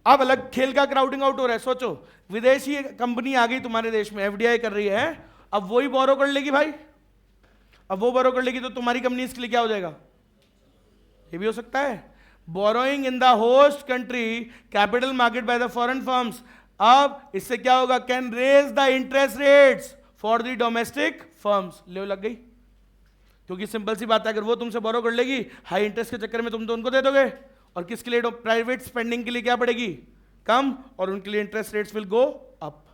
अब अलग खेल का क्राउडिंग आउट हो रहा है। सोचो विदेशी कंपनी आ गई तुम्हारे देश में, एफडीआई कर रही है, अब वही बोरो कर लेगी भाई, अब वो बोरो कर लेगी तो तुम्हारी कंपनी इसके लिए क्या हो जाएगा, ये भी हो सकता है। Borrowing in the host country capital market by the foreign firms, अब इससे क्या होगा, can raise the interest rates for the domestic firms. ले लग गई, क्योंकि सिंपल सी बात है, अगर वो तुमसे बोरो कर लेगी हाई इंटरेस्ट के चक्कर में तुम तो उनको दे दोगे, और किसके लिए, प्राइवेट स्पेंडिंग के लिए क्या पड़ेगी, कम और उनके लिए interest rates will go up.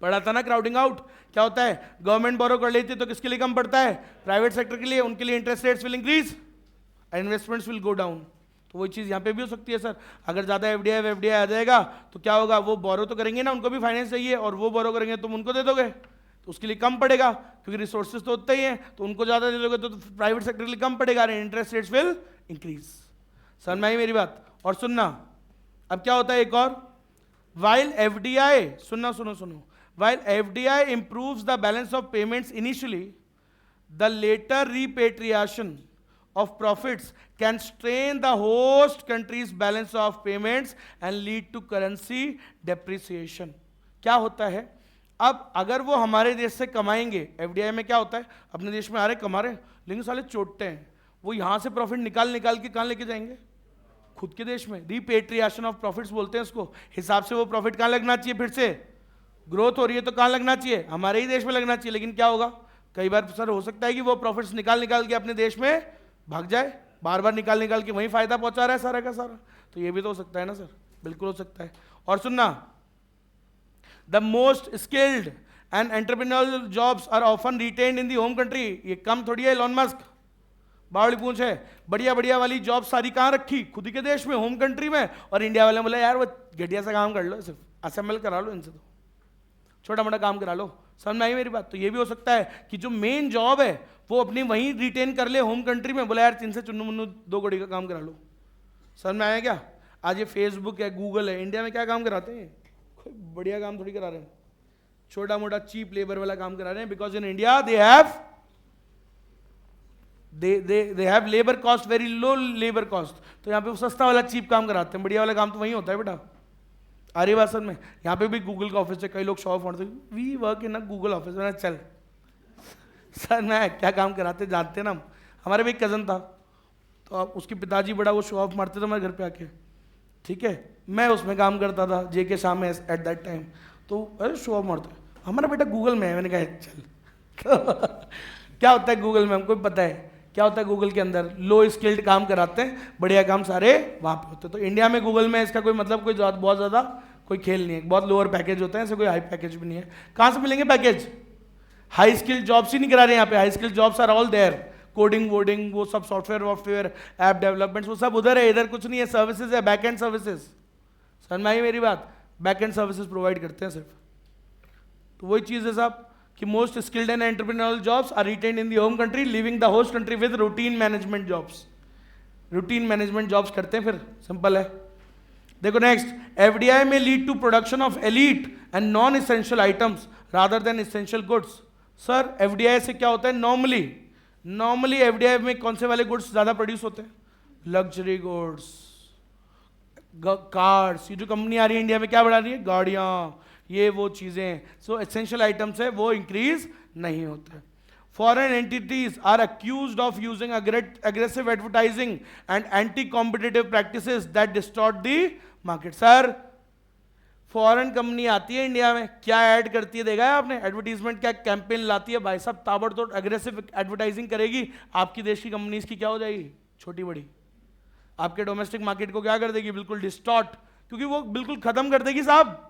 पढ़ा था ना क्राउडिंग आउट, क्या होता है, गवर्नमेंट बोरो कर लेती है तो किसके लिए कम पड़ता है, प्राइवेट सेक्टर के लिए, उनके लिए interest rates will increase, investments will go down. तो वही चीज़ यहाँ पे भी हो सकती है सर, अगर ज़्यादा एफडीआई आ जाएगा तो क्या होगा, वो बोरो तो करेंगे ना, उनको भी फाइनेंस चाहिए, और वो बोरो करेंगे तुम उनको दे दोगे तो उसके लिए कम पड़ेगा, क्योंकि रिसोर्सेज तो उतने ही हैं, तो उनको ज़्यादा दे दोगे तो प्राइवेट सेक्टर के लिए कम पड़ेगा, इंटरेस्ट रेट्स विल इंक्रीज। समझ में आई मेरी बात? और सुनना, अब क्या होता है एक और, वाइल एफडीआई, सुनना सुनो सुनो, while FDI improves the balance of payments initially, the later repatriation of profits can strain the host country's balance of payments and lead to currency depreciation. क्या होता है, अब अगर वो हमारे देश से कमाएंगे, एफडीआई में क्या होता है, अपने देश में आ रहे कमा रहे, लेकिन साले चोटते हैं, वो यहाँ से प्रॉफिट निकाल निकाल के कहाँ लेके जाएंगे, खुद के देश में, रिपेट्रिएशन ऑफ प्रॉफिट्स बोलते हैं उसको, हिसाब से वो प्रॉफिट कहाँ लगना चाहिए, फिर से ग्रोथ हो रही है तो कहाँ लगना चाहिए, हमारे ही देश में लगना चाहिए, लेकिन क्या होगा, कई बार सर हो सकता है कि वो प्रॉफिट्स निकाल निकाल के अपने देश में भाग जाए, बार बार निकाल निकाल के वहीं फायदा पहुंचा रहा है सारा का सारा, तो ये भी तो हो सकता है ना सर, बिल्कुल हो सकता है। और सुनना, the most skilled and entrepreneurial jobs are often retained in the home country, ये कम थोड़ी है, एलोन मस्क बावड़ी पूछ है, बढ़िया बढ़िया वाली जॉब सारी कहाँ रखी, खुद ही के देश में, होम कंट्री में, और इंडिया वाले बोला यार वो घटिया सा काम कर लो, सिर्फ असेंबल करा लो इनसे, तो छोटा मोटा काम करा लो। समझ में आई मेरी बात? तो ये भी हो सकता है कि जो मेन जॉब है वो अपनी वहीं रिटेन कर ले होम कंट्री में, बोला यार इनसे चुन्नू मुन्नू 2 कौड़ी का काम करा लो। समझ में आया क्या? आज ये फेसबुक है, गूगल है, इंडिया में क्या काम कराते हैं, कोई बढ़िया काम थोड़ी करा रहे हैं, छोटा मोटा चीप लेबर वाला काम करा रहे हैं, because in India they have labour cost, very low labour cost, तो यहाँ पे वो सस्ता वाला चीप काम कराते हैं, बढ़िया वाला काम तो वहीं होता है बेटा। आ रही बात समझ में? यहाँ पे भी गूगल का ऑफिस है, कई लोग शो ऑफ मारते हैं, we work in a Google office, मैंने चल सर मैं क्या काम कराते जानते ना हम, हमारे भी एक कज़न था, तो अब उसके पिताजी बड़ा वो शो ऑफ मारते थे हमारे घर पे आके, ठीक है, मैं उसमें काम करता था जेके शाम में एट दैट टाइम, तो अरे शो ऑफ मारते, हमारा बेटा गूगल में है, मैंने कहा चल क्या होता है गूगल में, हमको भी पता है क्या होता है गूगल के अंदर, लो स्किल्ड काम कराते हैं, बढ़िया काम सारे वहाँ पे होते हैं। तो इंडिया में गूगल में इसका कोई मतलब कोई बहुत ज़्यादा कोई खेल नहीं है, बहुत लोअर पैकेज होते हैं, ऐसे कोई हाई पैकेज भी नहीं है। कहाँ से मिलेंगे पैकेज, हाई स्किल्ड जॉब्स ही नहीं करा रहे यहाँ पे, high skilled jobs are all there, coding वोडिंग वो सब, सॉफ्टवेयर वॉफ्टवेयर ऐप डेवलपमेंट वो सब उधर है, इधर कुछ नहीं है, सर्विसेज है, बैक एंड सर्विसेज। समझ में आई मेरी बात? बैक एंड सर्विसेज प्रोवाइड करते हैं सिर्फ। तो वही चीज़ है साहब कि most skilled and entrepreneurial jobs are retained in the home country, leaving the host country with routine management jobs. Routine management jobs करते हैं, फिर सिंपल है। देखो नेक्स्ट, एफडीआई में lead to production of elite and non essential items rather than essential goods. Sir FDI से क्या होता है, नॉर्मली एफडीआई में कौन से वाले गुड्स ज्यादा प्रोड्यूस होते हैं, लग्जरी गुड्स, कार्स, ये जो कंपनी आ रही है इंडिया में क्या बढ़ा रही है, गाड़ियां, ये वो चीजें, सो एसेंशियल आइटम्स है वो इंक्रीज नहीं होते। Foreign entities are accused of using aggressive advertising and anti-competitive practices that distort the market. Sir foreign company आती है इंडिया में, क्या ऐड करती है देखा है आपने, एडवर्टीजमेंट क्या कैंपेन लाती है भाई साहब, ताबड़तोड़ एग्रेसिव एडवर्टाइजिंग करेगी, आपकी देश की कंपनीज की क्या हो जाएगी, छोटी बड़ी, आपके डोमेस्टिक मार्केट को क्या कर देगी, बिल्कुल डिस्टॉर्ट, क्योंकि वो बिल्कुल खत्म कर देगी साहब।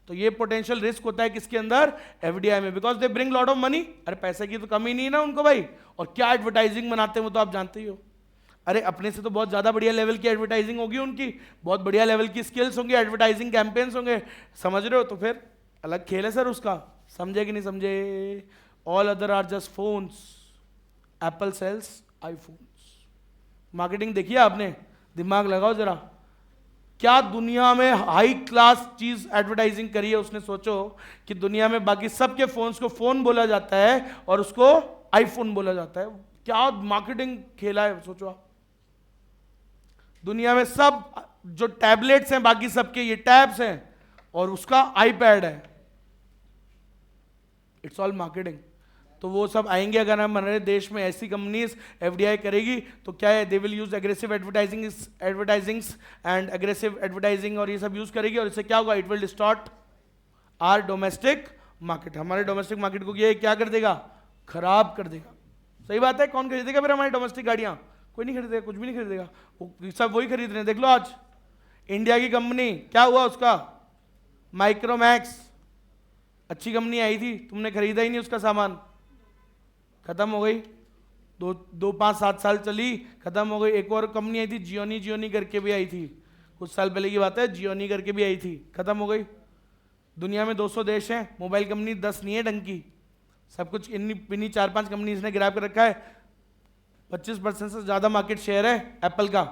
तो ये पोटेंशियल रिस्क होता है किसके अंदर, एफडीआई में, because they bring lot of money, अरे पैसे की तो कमी नहीं है ना उनको भाई, और क्या एडवर्टाइजिंग बनाते हैं वो तो आप जानते ही हो, अरे अपने से तो बहुत ज़्यादा बढ़िया लेवल की एडवर्टाइजिंग होगी उनकी, बहुत बढ़िया लेवल की स्किल्स होंगी, एडवर्टाइजिंग कैंपेन्स होंगे, समझ रहे हो, तो फिर अलग खेल है सर उसका, समझे कि नहीं समझे। All other are just phones, Apple sells iPhones. Marketing देखिए आपने, दिमाग लगाओ जरा, क्या दुनिया में हाई क्लास चीज एडवर्टाइजिंग करी है उसने, सोचो कि दुनिया में बाकी सबके फोन्स को फोन बोला जाता है और उसको आईफोन बोला जाता है, क्या मार्केटिंग खेला है सोचो आप। दुनिया में सब जो टैबलेट्स हैं बाकी सबके ये टैब्स हैं और उसका आईपैड है, इट्स ऑल मार्केटिंग। तो वो सब आएंगे अगर हमारे देश में ऐसी कंपनीज एफडीआई करेगी तो क्या है, they will use aggressive advertisings and aggressive advertising और ये सब यूज करेगी, और इससे क्या होगा, it will distort our domestic market, हमारे डोमेस्टिक मार्केट को ये क्या कर देगा, खराब कर देगा। सही बात है, कौन खरीदेगा फिर हमारी डोमेस्टिक गाड़ियां, कोई नहीं खरीदेगा, कुछ भी नहीं खरीदेगा, सब वही खरीद रहे हैं। देख लो आज इंडिया की कंपनी, क्या हुआ उसका? माइक्रोमैक्स, अच्छी कंपनी आई थी, तुमने खरीदा ही नहीं उसका सामान, खत्म हो गई। दो 5-7 साल चली, खत्म हो गई। एक और कंपनी आई थी जियोनी, जियोनी करके भी आई थी, कुछ साल पहले की बात है, जियोनी करके भी आई थी, खत्म हो गई। दुनिया में 200 देश हैं, मोबाइल कंपनी 10 नहीं है ढंग की, सब कुछ इन्हीं 4-5 कंपनीज ने गिरा कर रखा है। 25% से ज़्यादा मार्केट शेयर है एप्पल का।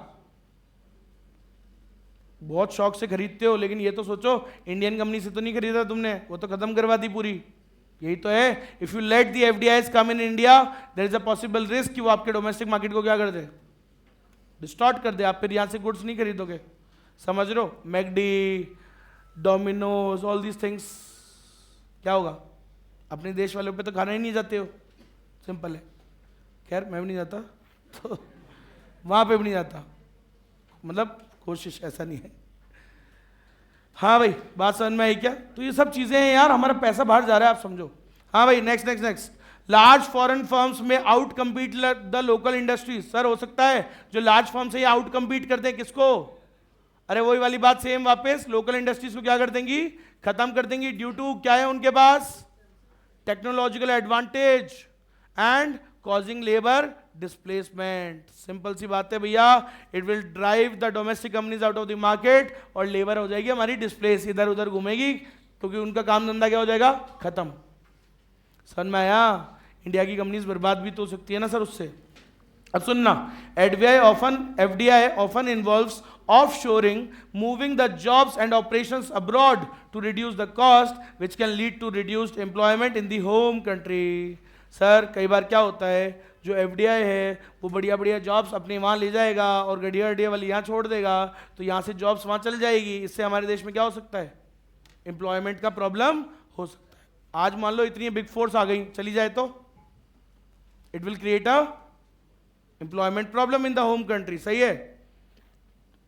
बहुत शौक से खरीदते हो, लेकिन ये तो सोचो इंडियन कंपनी से तो नहीं खरीदा तुमने, वो तो खत्म करवा दी पूरी। यही तो है, if you let the FDIs come in India, there is a possible risk कि वो आपके डोमेस्टिक मार्केट को क्या कर दे, डिस्टॉर्ट कर दे, आप फिर यहां से गुड्स नहीं खरीदोगे। समझ रहे हो? McD, Domino's, all these things, क्या होगा? अपने देश वालों पे तो खाना ही नहीं जाते हो, सिंपल है। खैर मैं भी नहीं जाता तो वहां पे भी नहीं जाता, मतलब कोशिश, ऐसा नहीं है। हाँ भाई, बात समझ में आई क्या? तो ये सब चीजें हैं यार, हमारा पैसा बाहर जा रहा है, आप समझो। हाँ भाई, next next next. Large foreign firms may out compete the local industries. Sir हो सकता है जो लार्ज फर्म्स है ये आउट कम्पीट करते हैं किसको? अरे वही वाली बात सेम वापस, लोकल इंडस्ट्रीज को क्या कर देंगी? खत्म कर देंगी। ड्यू टू क्या है उनके पास? Technological advantage and causing labour displacement. Simple सी बात है भैया, it will drive the domestic companies out of the market और लेबर हो जाएगी हमारी डिस्प्लेस, इधर उधर घूमेगी, क्योंकि उनका काम धंधा क्या हो जाएगा? खत्म। समझ में आया? इंडिया की कंपनीज बर्बाद भी तो हो सकती है ना सर उससे। अब सुनना, FDI often involves offshoring, moving the jobs and operations abroad to reduce the cost, which can lead to reduced employment in the home country. Sir कई बार क्या होता है, जो एफडीआई है वो बढ़िया बढ़िया जॉब्स अपने वहाँ ले जाएगा और गड़िया गड़िया वाली यहाँ छोड़ देगा, तो यहाँ से जॉब्स वहाँ चल जाएगी। इससे हमारे देश में क्या हो सकता है? एम्प्लॉयमेंट का प्रॉब्लम हो सकता है। आज मान लो इतनी बिग फोर्स आ गई, चली जाए तो it will create a employment problem in the home country. सही है?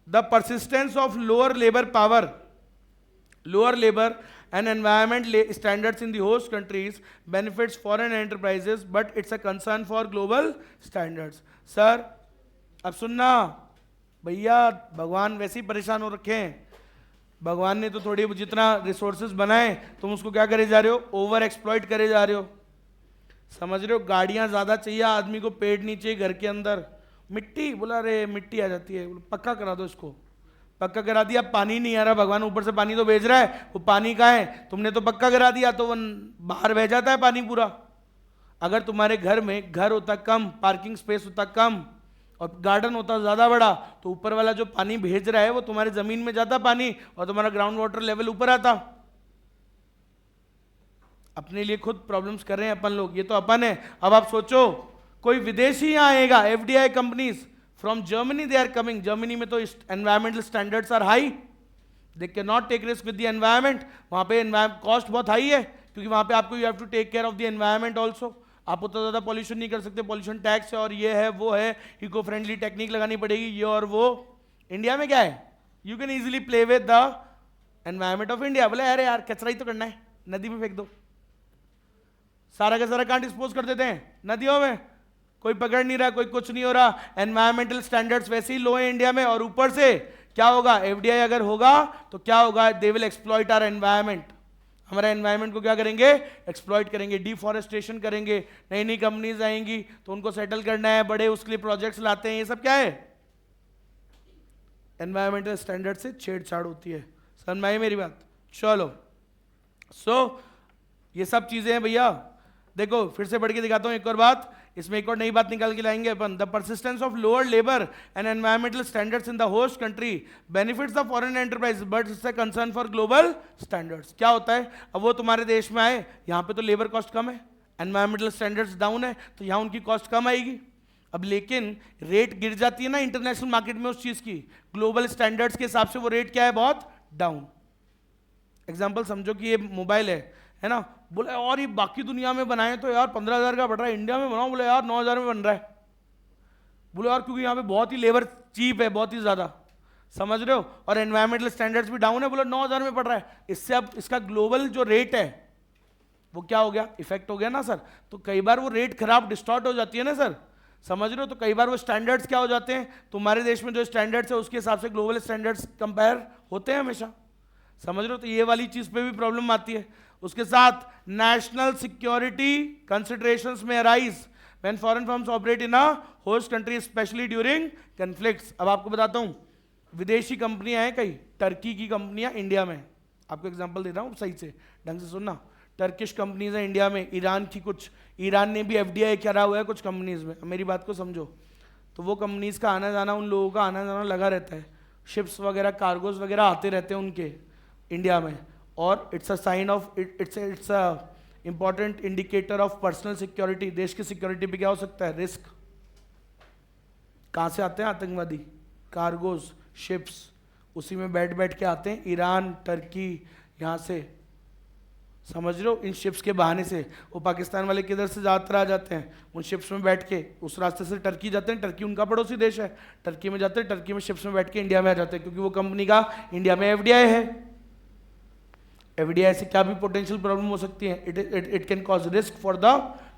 The persistence of lower labor power, lower labor and environment standards in the host countries benefits foreign enterprises, but it's a concern for global standards. Sir, अब सुनना भैया, भगवान वैसे ही परेशान हो रखे हैं। भगवान ने तो थोड़ी जितना रिसोर्सेज बनाए, तुम उसको क्या करे जा रहे हो? ओवर एक्सप्लॉइट करे जा रहे हो। समझ रहे हो? गाड़ियां ज्यादा चाहिए आदमी को, पेड़ नहीं चाहिए घर के अंदर। मिट्टी, बोला रे मिट्टी आ जाती है, पक्का करा दो इसको, पक्का करा दिया। पानी नहीं आ रहा, भगवान ऊपर से पानी तो भेज रहा है, वो पानी कहाँ है? तुमने तो पक्का करा दिया, तो वो बाहर बह जाता है पानी पूरा। अगर तुम्हारे घर में घर होता कम, पार्किंग स्पेस होता कम और गार्डन होता ज़्यादा बड़ा, तो ऊपर वाला जो पानी भेज रहा है वो तुम्हारे ज़मीन में जाता पानी और तुम्हारा ग्राउंड वाटर लेवल ऊपर आता। अपने लिए खुद प्रॉब्लम्स कर रहे हैं अपन लोग, ये तो अपन है। अब आप सोचो, कोई विदेशी यहाँ आएगा, FDI companies from Germany they are coming. Germany में तो environmental standards are high, they can not take risk with the environment. वहाँ पे कॉस्ट बहुत हाई है, क्योंकि वहाँ पे आपको you have to take care of the environment also. आप उतना ज़्यादा पॉल्यूशन नहीं कर सकते, पॉल्यूशन टैक्स है और ये है वो है, इको फ्रेंडली टेक्निक लगानी पड़ेगी, ये और वो। इंडिया में क्या है? You can easily play with the environment of India. बोले अरे यार कचरा ही तो करना है, नदी में फेंक दो। सारा का सारा कहाँ डिस्पोज कर देते हैं? नदियों में। कोई पकड़ नहीं रहा, कोई कुछ नहीं हो रहा। एनवायरमेंटल स्टैंडर्ड्स वैसे ही लो है इंडिया में, और ऊपर से क्या होगा? एफडीआई अगर होगा तो क्या होगा? They will exploit our environment. हमारा एनवायरमेंट को क्या करेंगे? एक्सप्लॉइट करेंगे, डिफॉरेस्टेशन करेंगे। नई नई कंपनीज आएंगी तो उनको सेटल करना है, बड़े उसके लिए प्रोजेक्ट्स लाते हैं। ये सब क्या है? एनवायरमेंटल स्टैंडर्ड से छेड़छाड़ होती है। समझ में आई मेरी बात? चलो, ये सब चीजें हैं भैया। देखो फिर से बढ़ के दिखाता हूं एक और बात, इसमें एक और नई बात निकाल के लाएंगे अपन। The persistence of lower labour and environmental standards in the host country benefits the foreign enterprise, but it's a concern for global standards. क्या होता है? अब वो तुम्हारे देश में आए, यहाँ पे तो लेबर कॉस्ट कम है, एनवायरमेंटल स्टैंडर्ड्स डाउन है, तो यहाँ उनकी कॉस्ट कम आएगी। अब लेकिन रेट गिर जाती है ना इंटरनेशनल मार्केट में उस चीज की, ग्लोबल स्टैंडर्ड्स के हिसाब से वो रेट क्या है? बहुत डाउन। एग्जाम्पल समझो कि ये मोबाइल है ना, बोले और ये बाकी दुनिया में बनाए तो यार 15,000 का पड़ रहा है, इंडिया में बनाओ बोले यार 9,000 में बन रहा है। बोले यार क्योंकि यहाँ पे बहुत ही लेबर चीप है, बहुत ही ज़्यादा। समझ रहे हो? और एनवायरमेंटल स्टैंडर्ड्स भी डाउन है, बोले 9,000 में पड़ रहा है। इससे अब इसका ग्लोबल जो रेट है वो क्या हो गया? इफेक्ट हो गया ना सर। तो कई बार वो रेट खराब डिस्टॉर्ट हो जाती है ना सर। समझ रहे हो? तो कई बार वो स्टैंडर्ड्स क्या हो जाते हैं, तुम्हारे देश में जो स्टैंडर्ड्स है उसके हिसाब से ग्लोबल स्टैंडर्ड्स कंपेयर होते हैं हमेशा। समझ रहे हो? तो ये वाली चीज पे भी प्रॉब्लम आती है। उसके साथ नेशनल सिक्योरिटी कंसिडरेशंस में arise when foreign firms operate in a host country specially during conflicts. अब आपको बताता हूं, विदेशी कंपनियां हैं कई, टर्की की कंपनियां इंडिया में, आपको एग्जांपल दे रहा हूं सही से ढंग से सुनना। टर्किश कंपनीज है इंडिया में, ईरान की कुछ, ईरान ने भी एफडीआई करा हुआ है कुछ कंपनीज में, मेरी बात को समझो। तो वो कंपनीज का आना जाना, उन लोगों का आना जाना लगा रहता है, शिप्स वगैरह कार्गोज वगैरह आते रहते हैं उनके इंडिया में, और it's a sign of it's a important indicator of personal security. देश की सिक्योरिटी पे क्या हो सकता है, रिस्क। कहाँ से आते हैं आतंकवादी, कार्गोज, शिप्स, उसी में बैठ बैठ के आते हैं, ईरान, टर्की, यहाँ से। समझ रहे हो? इन शिप्स के बहाने से वो पाकिस्तान वाले किधर से ज़्यादातर आ जाते हैं, उन शिप्स में बैठ के उस रास्ते से टर्की जाते हैं, टर्की उनका पड़ोसी देश है, टर्की में जाते हैं, टर्की में शिप्स में बैठ के इंडिया में आ जाते हैं, क्योंकि वो कंपनी का इंडिया में एफडीआई है। एफडीआई से क्या भी पोटेंशियल प्रॉब्लम हो सकती है, it can cause risk for the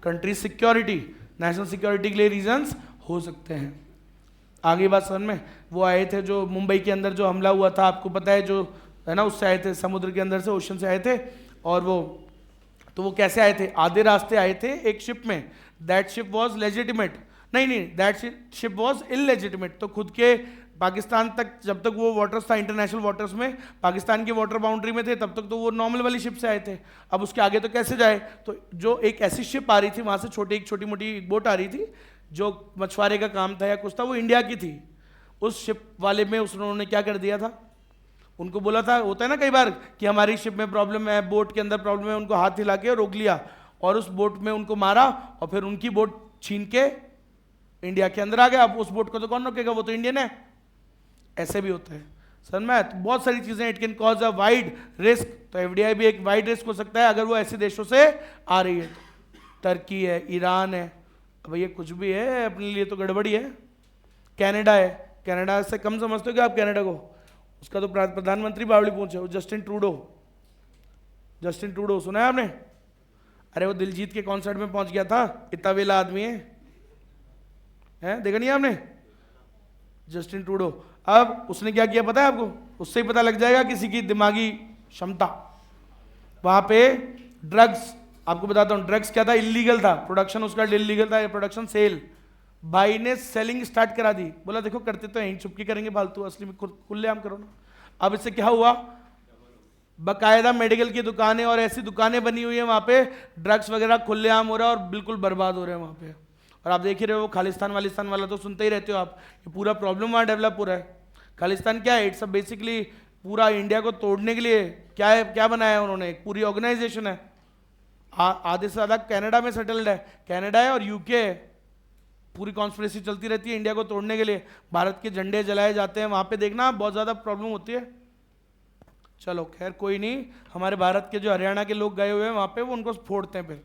country security, national security के लिए रीजंस हो सकते हैं। आगे बात समझ में? वो आए थे जो मुंबई के अंदर जो हमला हुआ था, आपको पता है, जो है ना, उससे आए थे, समुद्र के अंदर से, ओशन से आए थे, और वो कैसे आए थे, आधे रास्ते आए थे एक शिप में, दैट शिप वाज लेजिटिमेट, नहीं, दैट शिप वाज इललेजिटिमेट। तो खुद के पाकिस्तान तक, जब तक वो वाटर्स था, इंटरनेशनल वाटर्स में, पाकिस्तान की वाटर बाउंड्री में थे, तब तक तो वो नॉर्मल वाली शिप से आए थे। अब उसके आगे तो कैसे जाए? तो जो एक ऐसी शिप आ रही थी वहां से, एक छोटी मोटी बोट आ रही थी जो मछुआरे का काम था या कुछ था, वो इंडिया की थी। उस शिप वाले में उन्होंने क्या कर दिया था, उनको बोला था, होता है ना कई बार कि हमारी शिप में प्रॉब्लम है, बोट के अंदर प्रॉब्लम है, उनको हाथ हिला के रोक लिया और उस बोट में उनको मारा, और फिर उनकी बोट छीन के इंडिया के अंदर आ गया। अब उस बोट को तो कौन रोकेगा, वो तो इंडियन है। ऐसे भी होता है, समझ में? तो बहुत सारी चीजें, it can cause a wide risk. तो एफडीआई भी एक वाइड रिस्क हो सकता है अगर वो ऐसे देशों से आ रही है। टर्की है, ईरान है, भैया कुछ भी है, अपने लिए तो गड़बड़ी है। कनाडा है, कनाडा से कम समझते हो क्या आप कनाडा को? उसका तो प्रधानमंत्री बावली पूछे, वो जस्टिन ट्रूडो, सुना है आपने? अरे वो दिलजीत के कॉन्सर्ट में पहुंच गया था, इतना वेला आदमी है, देखा नहीं आपने? Justin Trudeau. अब उसने क्या किया पता है आपको? उससे ही पता लग जाएगा किसी की दिमागी क्षमता। वहां पे ड्रग्स, आपको बताता हूं, ड्रग्स क्या था, इलीगल था, प्रोडक्शन उसका इलीगल था, प्रोडक्शन सेल, भाई ने सेलिंग स्टार्ट करा दी। बोला देखो करते तो यहीं, चुपके करेंगे फालतू, असली में खुलेआम करो ना। अब इससे क्या हुआ, बकायदा मेडिकल की दुकानें और ऐसी दुकानें बनी हुई है वहां पे, ड्रग्स वगैरह खुलेआम हो रहा है और बिल्कुल बर्बाद हो रहे हैं वहां पे। और आप देख ही रहे हो, खालिस्तान वालिस्तान वाला तो सुनते ही रहते हो आप, ये पूरा प्रॉब्लम वहां डेवलप हो रहा है। खालिस्तान क्या है, इट्स बेसिकली पूरा इंडिया को तोड़ने के लिए क्या है, क्या बनाया है उन्होंने, एक पूरी ऑर्गेनाइजेशन है। आधे से ज्यादा कनाडा में सेटल्ड है, कनाडा है और यूके है, पूरी कॉन्स्पिरेसी चलती रहती है इंडिया को तोड़ने के लिए। भारत के झंडे जलाए जाते हैं वहां पे, देखना बहुत ज्यादा प्रॉब्लम होती है। चलो खैर कोई नहीं, हमारे भारत के जो हरियाणा के लोग गए हुए हैं वहां पे, वो उनको फोड़ते हैं फिर,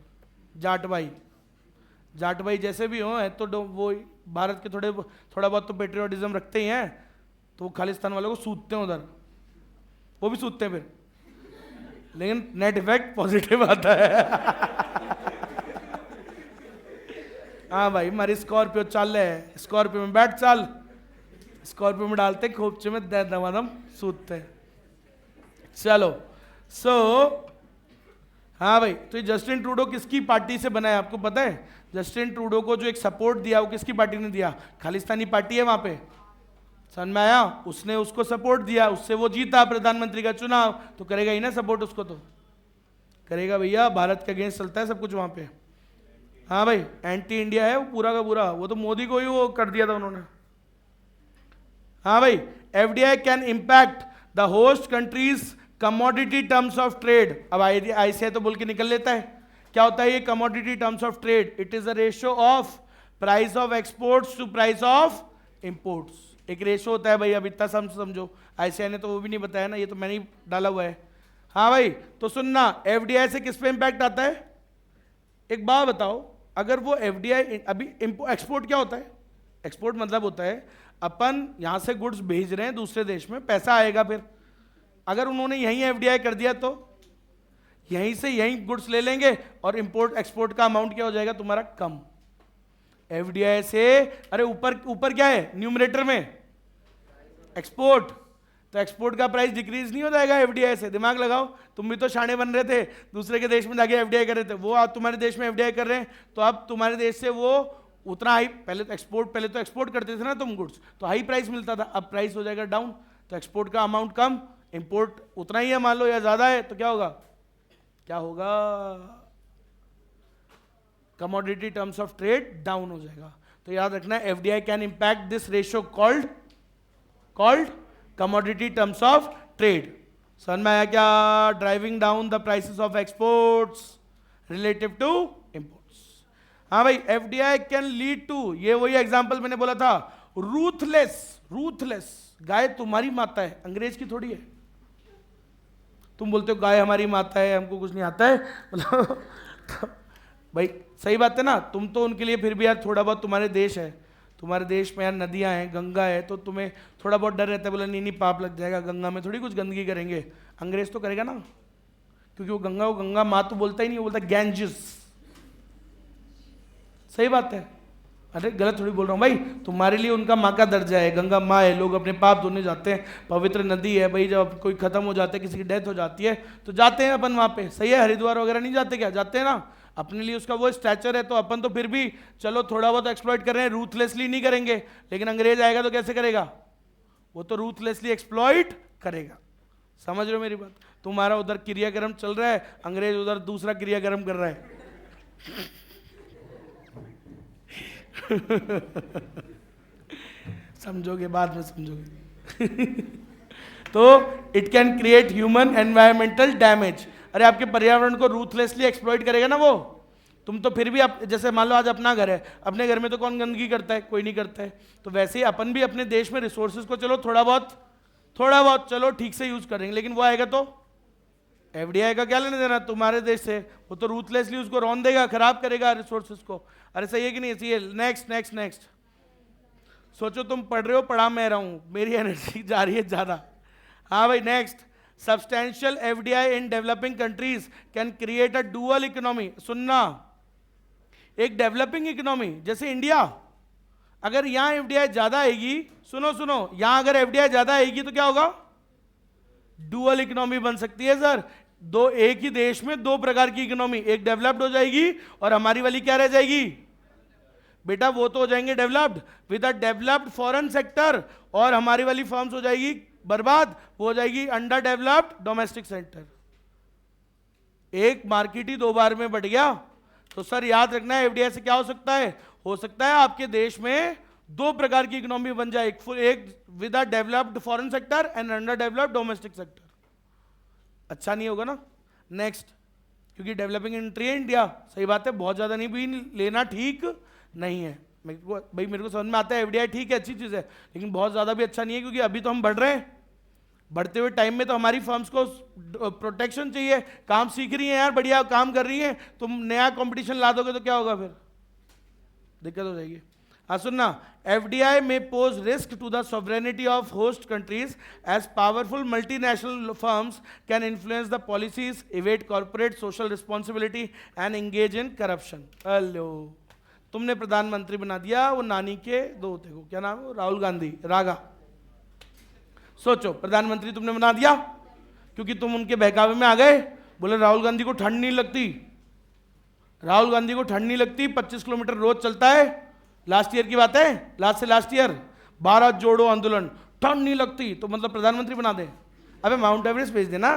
जाट भाई जैसे भी हो है, तो वो भारत के थोड़ा बहुत तो पेट्रियोटिज्म रखते ही हैं, तो वो खालिस्तान वालों को सूतते हैं उधर, वो भी सूतते हैं फिर, लेकिन नेट इफेक्ट पॉजिटिव आता है। हाँ भाई, हमारी स्कॉर्पियो चल रहे है, स्कॉर्पियो में बैठ चल, स्कॉर्पियो में डालते, खोपचे में दमादम सूतते हैं। चलो हाँ भाई, तो ये जस्टिन ट्रूडो किसकी पार्टी से बना है आपको पता है? जस्टिन ट्रूडो को जो एक सपोर्ट दिया वो किसकी पार्टी ने दिया? खालिस्तानी पार्टी है वहां पे, समझ में आया? उसने उसको सपोर्ट दिया, उससे वो जीता प्रधानमंत्री का चुनाव, तो करेगा ही ना सपोर्ट, उसको तो करेगा भैया, भारत के अगेंस्ट चलता है सब कुछ वहां पे। हाँ भाई, एंटी इंडिया है वो पूरा का पूरा, वो तो मोदी को ही वो कर दिया था उन्होंने। हाँ भाई, FDI can impact the host countries commodity terms of trade. अब आईसीआई तो बोल के निकल लेता है, क्या होता है ये commodity terms of trade? It is a ratio of price of exports to price of imports. एक रेशियो होता है भाई, अब इतना समझो, आईसीआई ने तो वो भी नहीं बताया ना, ये तो मैंने ही डाला हुआ है। हाँ भाई, तो सुनना, एफडीआई से किस पे इंपैक्ट आता है? एक बात बताओ, अगर वो एफडीआई, अभी एक्सपोर्ट क्या होता है? एक्सपोर्ट मतलब होता है अपन यहां से गुड्स भेज रहे हैं दूसरे देश में, पैसा आएगा, फिर अगर उन्होंने यहीं एफडीआई कर दिया तो यहीं से यहीं गुड्स ले लेंगे और इंपोर्ट एक्सपोर्ट का अमाउंट क्या हो जाएगा तुम्हारा? कम। एफडीआई से, अरे ऊपर ऊपर क्या है न्यूमरेटर में, एक्सपोर्ट, तो एक्सपोर्ट का प्राइस डिक्रीज नहीं हो जाएगा एफडीआई से? दिमाग लगाओ, तुम भी तो शाणे बन रहे थे, दूसरे के देश में जाके एफडीआई कर रहे थे, वो आप तुम्हारे देश में एफडीआई कर रहे हैं, तो अब तुम्हारे देश से वो उतना हाई, पहले तो एक्सपोर्ट करते थे ना तुम गुड्स, तो हाई प्राइस मिलता था, अब प्राइस हो जाएगा डाउन, तो एक्सपोर्ट का अमाउंट कम, इंपोर्ट उतना ही है मान लो या ज्यादा है, तो क्या होगा, क्या होगा, commodity terms of trade down हो जाएगा। तो याद रखना FDI can impact this ratio called commodity terms of trade. समझ में आया क्या? Driving down the prices of exports relative to imports. हाँ भाई, एफडीआई कैन लीड टू, ये वही एग्जांपल मैंने बोला था, रूथलेस। गाय तुम्हारी माता है, अंग्रेज की थोड़ी है। तुम बोलते हो गाय हमारी माता है, हमको कुछ नहीं आता है, मतलब भाई सही बात है ना, तुम तो उनके लिए फिर भी यार थोड़ा बहुत, तुम्हारे देश है, तुम्हारे देश में यार नदियां हैं, गंगा है, तो तुम्हें थोड़ा बहुत डर रहता है, बोला नहीं पाप लग जाएगा, गंगा में थोड़ी कुछ गंदगी करेंगे। अंग्रेज तो करेगा ना, क्योंकि वो गंगा माँ तो बोलता ही नहीं, वो बोलता गैंजिस। सही बात है, अरे गलत थोड़ी बोल रहा हूँ भाई, तुम्हारे लिए उनका माँ का दर्जा है, गंगा माँ है, लोग अपने पाप धोने जाते हैं, पवित्र नदी है भाई, जब कोई खत्म हो जाता है, किसी की डेथ हो जाती है तो जाते हैं अपन वहाँ पे, सही है, हरिद्वार वगैरह नहीं जाते क्या? जाते हैं ना, अपने लिए उसका वो स्टैचर है, तो अपन तो फिर भी चलो थोड़ा बहुत एक्सप्लॉइट कर रहे हैं, रूथलेसली नहीं करेंगे, लेकिन अंग्रेज आएगा तो कैसे करेगा? वो तो रूथलेसली एक्सप्लॉइट करेगा। समझ रहे हो मेरी बात? तुम्हारा उधर क्रियाक्रम चल रहा है, अंग्रेज उधर दूसरा क्रियाक्रम कर रहा है। समझोगे, बाद में समझोगे। तो it can create human environmental damage. अरे आपके पर्यावरण को रूथलेसली एक्सप्लॉइट करेगा ना वो, तुम तो फिर भी आप, जैसे मान लो आज अपना घर है, अपने घर में तो कौन गंदगी करता है? कोई नहीं करता है। तो वैसे ही अपन भी अपने देश में रिसोर्सेज को चलो थोड़ा बहुत चलो ठीक से यूज करेंगे, लेकिन वो आएगा तो एफडीआई का क्या लेने देना तुम्हारे देश से? वो तो रूथलेसली उसको रौन देगा, खराब करेगा रिसोर्सेज को। अरे सही है कि नहीं? सही है। नेक्स्ट सोचो तुम पढ़ रहे हो, पढ़ा मैं रहा हूं, मेरी एनर्जी जा रही है ज्यादा। हाँ भाई, next, substantial FDI in developing countries can create a dual economy. सुनना, एक डेवलपिंग इकोनॉमी जैसे इंडिया, अगर यहां एफडीआई ज्यादा आएगी, सुनो, यहां अगर एफडीआई ज्यादा आएगी तो क्या होगा? डुअल इकोनॉमी बन सकती है सर। दो, एक ही देश में दो प्रकार की इकोनॉमी, एक डेवलप्ड हो जाएगी और हमारी वाली क्या रह जाएगी बेटा? वो तो हो जाएंगे developed with a developed foreign sector, और हमारी वाली फर्म्स हो जाएगी बर्बाद, वो हो जाएगी अंडर डेवलप्ड डोमेस्टिक सेक्टर। एक मार्केट ही दो बार में बढ़ गया। तो सर याद रखना है, एफडीआई से क्या हो सकता है? हो सकता है आपके देश में दो प्रकार की इकोनॉमी बन जाए, एक with a developed foreign sector and under developed domestic sector. अच्छा नहीं होगा ना? नेक्स्ट, क्योंकि डेवलपिंग कंट्री है इंडिया, सही बात है, बहुत ज्यादा नहीं भी लेना ठीक नहीं है। मेरे को समझ में आता है एफडीआई ठीक है, अच्छी चीज है, लेकिन बहुत ज्यादा भी अच्छा नहीं है, क्योंकि अभी तो हम बढ़ रहे हैं, बढ़ते हुए टाइम में तो हमारी फर्म्स को प्रोटेक्शन चाहिए, काम सीख रही हैं यार, बढ़िया काम कर रही हैं, तुम नया कंपटीशन ला दोगे तो क्या होगा? फिर दिक्कत हो जाएगी। हाँ सुनना, एफडीआई में pose risk to the sovereignty of host countries as powerful multinational firms can influence the policies, evade corporate social responsibility and engage in corruption. Hello, तुमने प्रधानमंत्री बना दिया वो नानी के दोते को, क्या नाम है, राहुल गांधी, रागा। सोचो, प्रधानमंत्री तुमने बना दिया क्योंकि तुम उनके बहकावे में आ गए, बोले राहुल गांधी को ठंड नहीं लगती, राहुल गांधी को ठंड नहीं लगती, 25 किलोमीटर रोज चलता है, लास्ट ईयर की बात है, लास्ट ईयर भारत जोड़ो आंदोलन, ठंड नहीं लगती, तो मतलब प्रधानमंत्री बना दे? अबे माउंट एवरेस्ट भेज देना।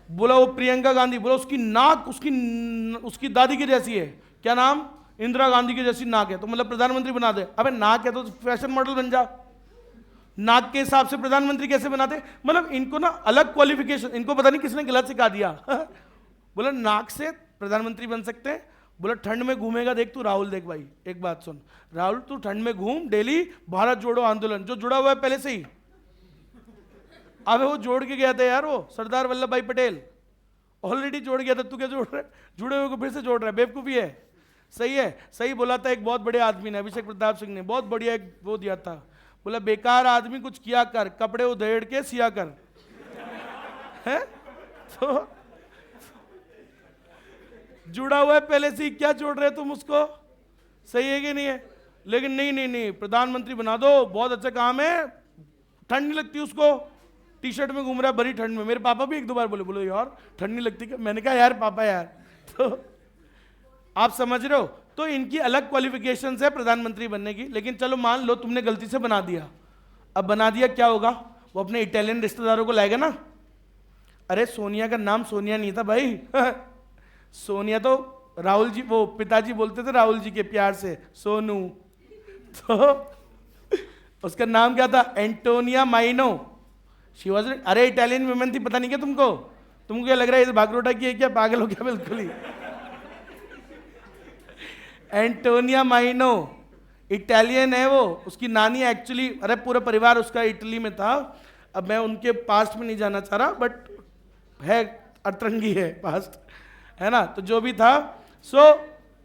बोला वो प्रियंका गांधी, बोला उसकी नाक उसकी दादी की जैसी है, क्या नाम, इंदिरा गांधी की जैसी नाक है, तो मतलब प्रधानमंत्री बना दे? अबे नाक है तो फैशन मॉडल बन जा, नाक के हिसाब से प्रधानमंत्री कैसे बनाते? मतलब इनको ना अलग क्वालिफिकेशन, इनको पता नहीं किसने गलत सिखा दिया। बोला नाक से प्रधानमंत्री बन सकते हैं, बोला ठंड में घूमेगा, देख तू राहुल, देख भाई एक बात सुन राहुल, तू ठंड में घूम डेली, भारत जोड़ो आंदोलन जो जुड़ा हुआ है पहले से ही, अबे वो जोड़ के गया था यार, वो सरदार वल्लभ भाई पटेल ऑलरेडी जोड़ गया था, तू क्या जोड़ रहा है? जुड़े हुए को फिर से जोड़ रहा है, बेवकूफी है। सही है, सही बोला था एक बहुत बड़े आदमी ने, अभिषेक प्रताप सिंह ने, बहुत बढ़िया एक वो दिया था, बोला बेकार आदमी कुछ किया कर, कपड़े उधेड़ के सिया कर। है तो जुड़ा हुआ है पहले से ही, क्या जोड़ रहे तुम उसको? सही है कि नहीं है? लेकिन नहीं नहीं नहीं, प्रधानमंत्री बना दो, बहुत अच्छा काम है, ठंड नहीं लगती उसको, टी शर्ट में घूम रहा है भरी ठंड में। मेरे पापा भी एक दो बार बोले, बोलो यार ठंड नहीं लगती क्या? मैंने कहा यार पापा यार। तो आप समझ रहे हो? तो इनकी अलग क्वालिफिकेशंस है प्रधानमंत्री बनने की। लेकिन चलो मान लो तुमने गलती से बना दिया, अब बना दिया क्या होगा? वो अपने इटालियन रिश्तेदारों को लाएगा ना। अरे सोनिया का नाम सोनिया नहीं था भाई। सोनिया तो राहुल जी, वो पिताजी बोलते थे राहुल जी के प्यार से सोनू। तो उसका नाम क्या था? एंटोनिया माइनो। शी वॉज, अरे इटालियन वुमेन थी, पता नहीं क्या तुमको? तुमको क्या लग रहा है भागरोटा की है क्या? पागल हो गया बिल्कुल ही। एंटोनिया माइनो इटालियन है वो। उसकी नानी एक्चुअली, अरे पूरा परिवार उसका इटली में था। अब मैं उनके पास्ट में नहीं जाना चाह रहा, बट है अतरंगी है पास्ट, है ना? तो जो भी था, सो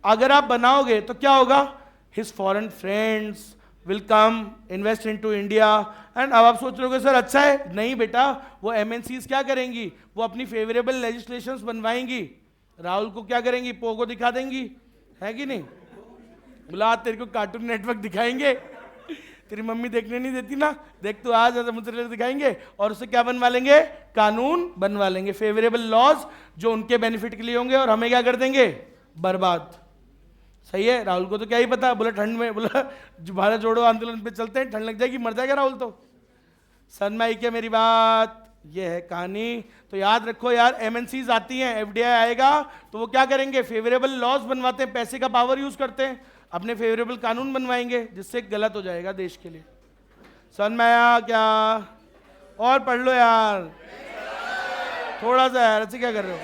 अगर आप बनाओगे तो क्या होगा? His foreign friends will come invest into India. And अब आप सोच रहे हो सर अच्छा है, नहीं बेटा, वो एमएनसीज क्या करेंगी? वो अपनी फेवरेबल लेजिस्लेशंस बनवाएंगी। राहुल को क्या करेंगी? पोगो दिखा देंगी, है कि नहीं? बोला तेरे को कार्टून नेटवर्क दिखाएंगे, तेरी मम्मी देखने नहीं देती ना, देख तू आज मुझे दिखाएंगे। और उससे क्या बनवा लेंगे? कानून बनवा लेंगे, फेवरेबल लॉज जो उनके बेनिफिट के लिए होंगे, और हमें क्या कर देंगे? बर्बाद। सही है? राहुल को तो क्या ही पता, बोला ठंड में, बोला भारत जोड़ो आंदोलन पे चलते हैं, ठंड लग जाएगी, मर जाएगा राहुल तो। समझ में आई क्या मेरी बात? ये है कहानी। तो याद रखो यार, एमएनसीज आती हैं, एफडीआई आएगा तो वो क्या करेंगे? फेवरेबल लॉज बनवाते हैं, पैसे का पावर यूज करते हैं, अपने फेवरेबल कानून बनवाएंगे, जिससे गलत हो जाएगा देश के लिए। समझ में आया क्या? और पढ़ लो यार थोड़ा सा यार, ऐसे क्या कर रहे हो?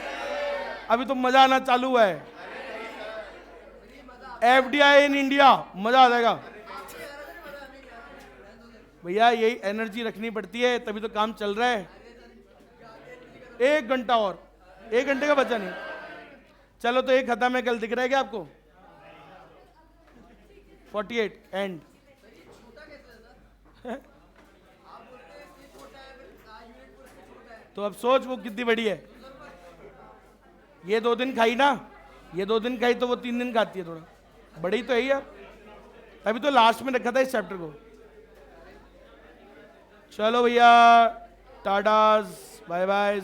अभी तो मजा आना चालू हुआ है। एफडीआई इन इंडिया, मजा आ जाएगा भैया, यही एनर्जी रखनी पड़ती है, तभी तो काम चल रहा है। 1 घंटा और, 1 घंटे का बचा नहीं। चलो तो एक खत्म है, कल दिख रहा है क्या आपको? 48 एंड। तो अब सोच वो कितनी बड़ी है। ये 2 दिन खाई ना, ये 2 दिन खाई तो वो 3 दिन खाती है, थोड़ा बड़ी तो है ही। अब अभी तो लास्ट में रखा था इस चैप्टर को। चलो भैया, टाटास, बाय बाय।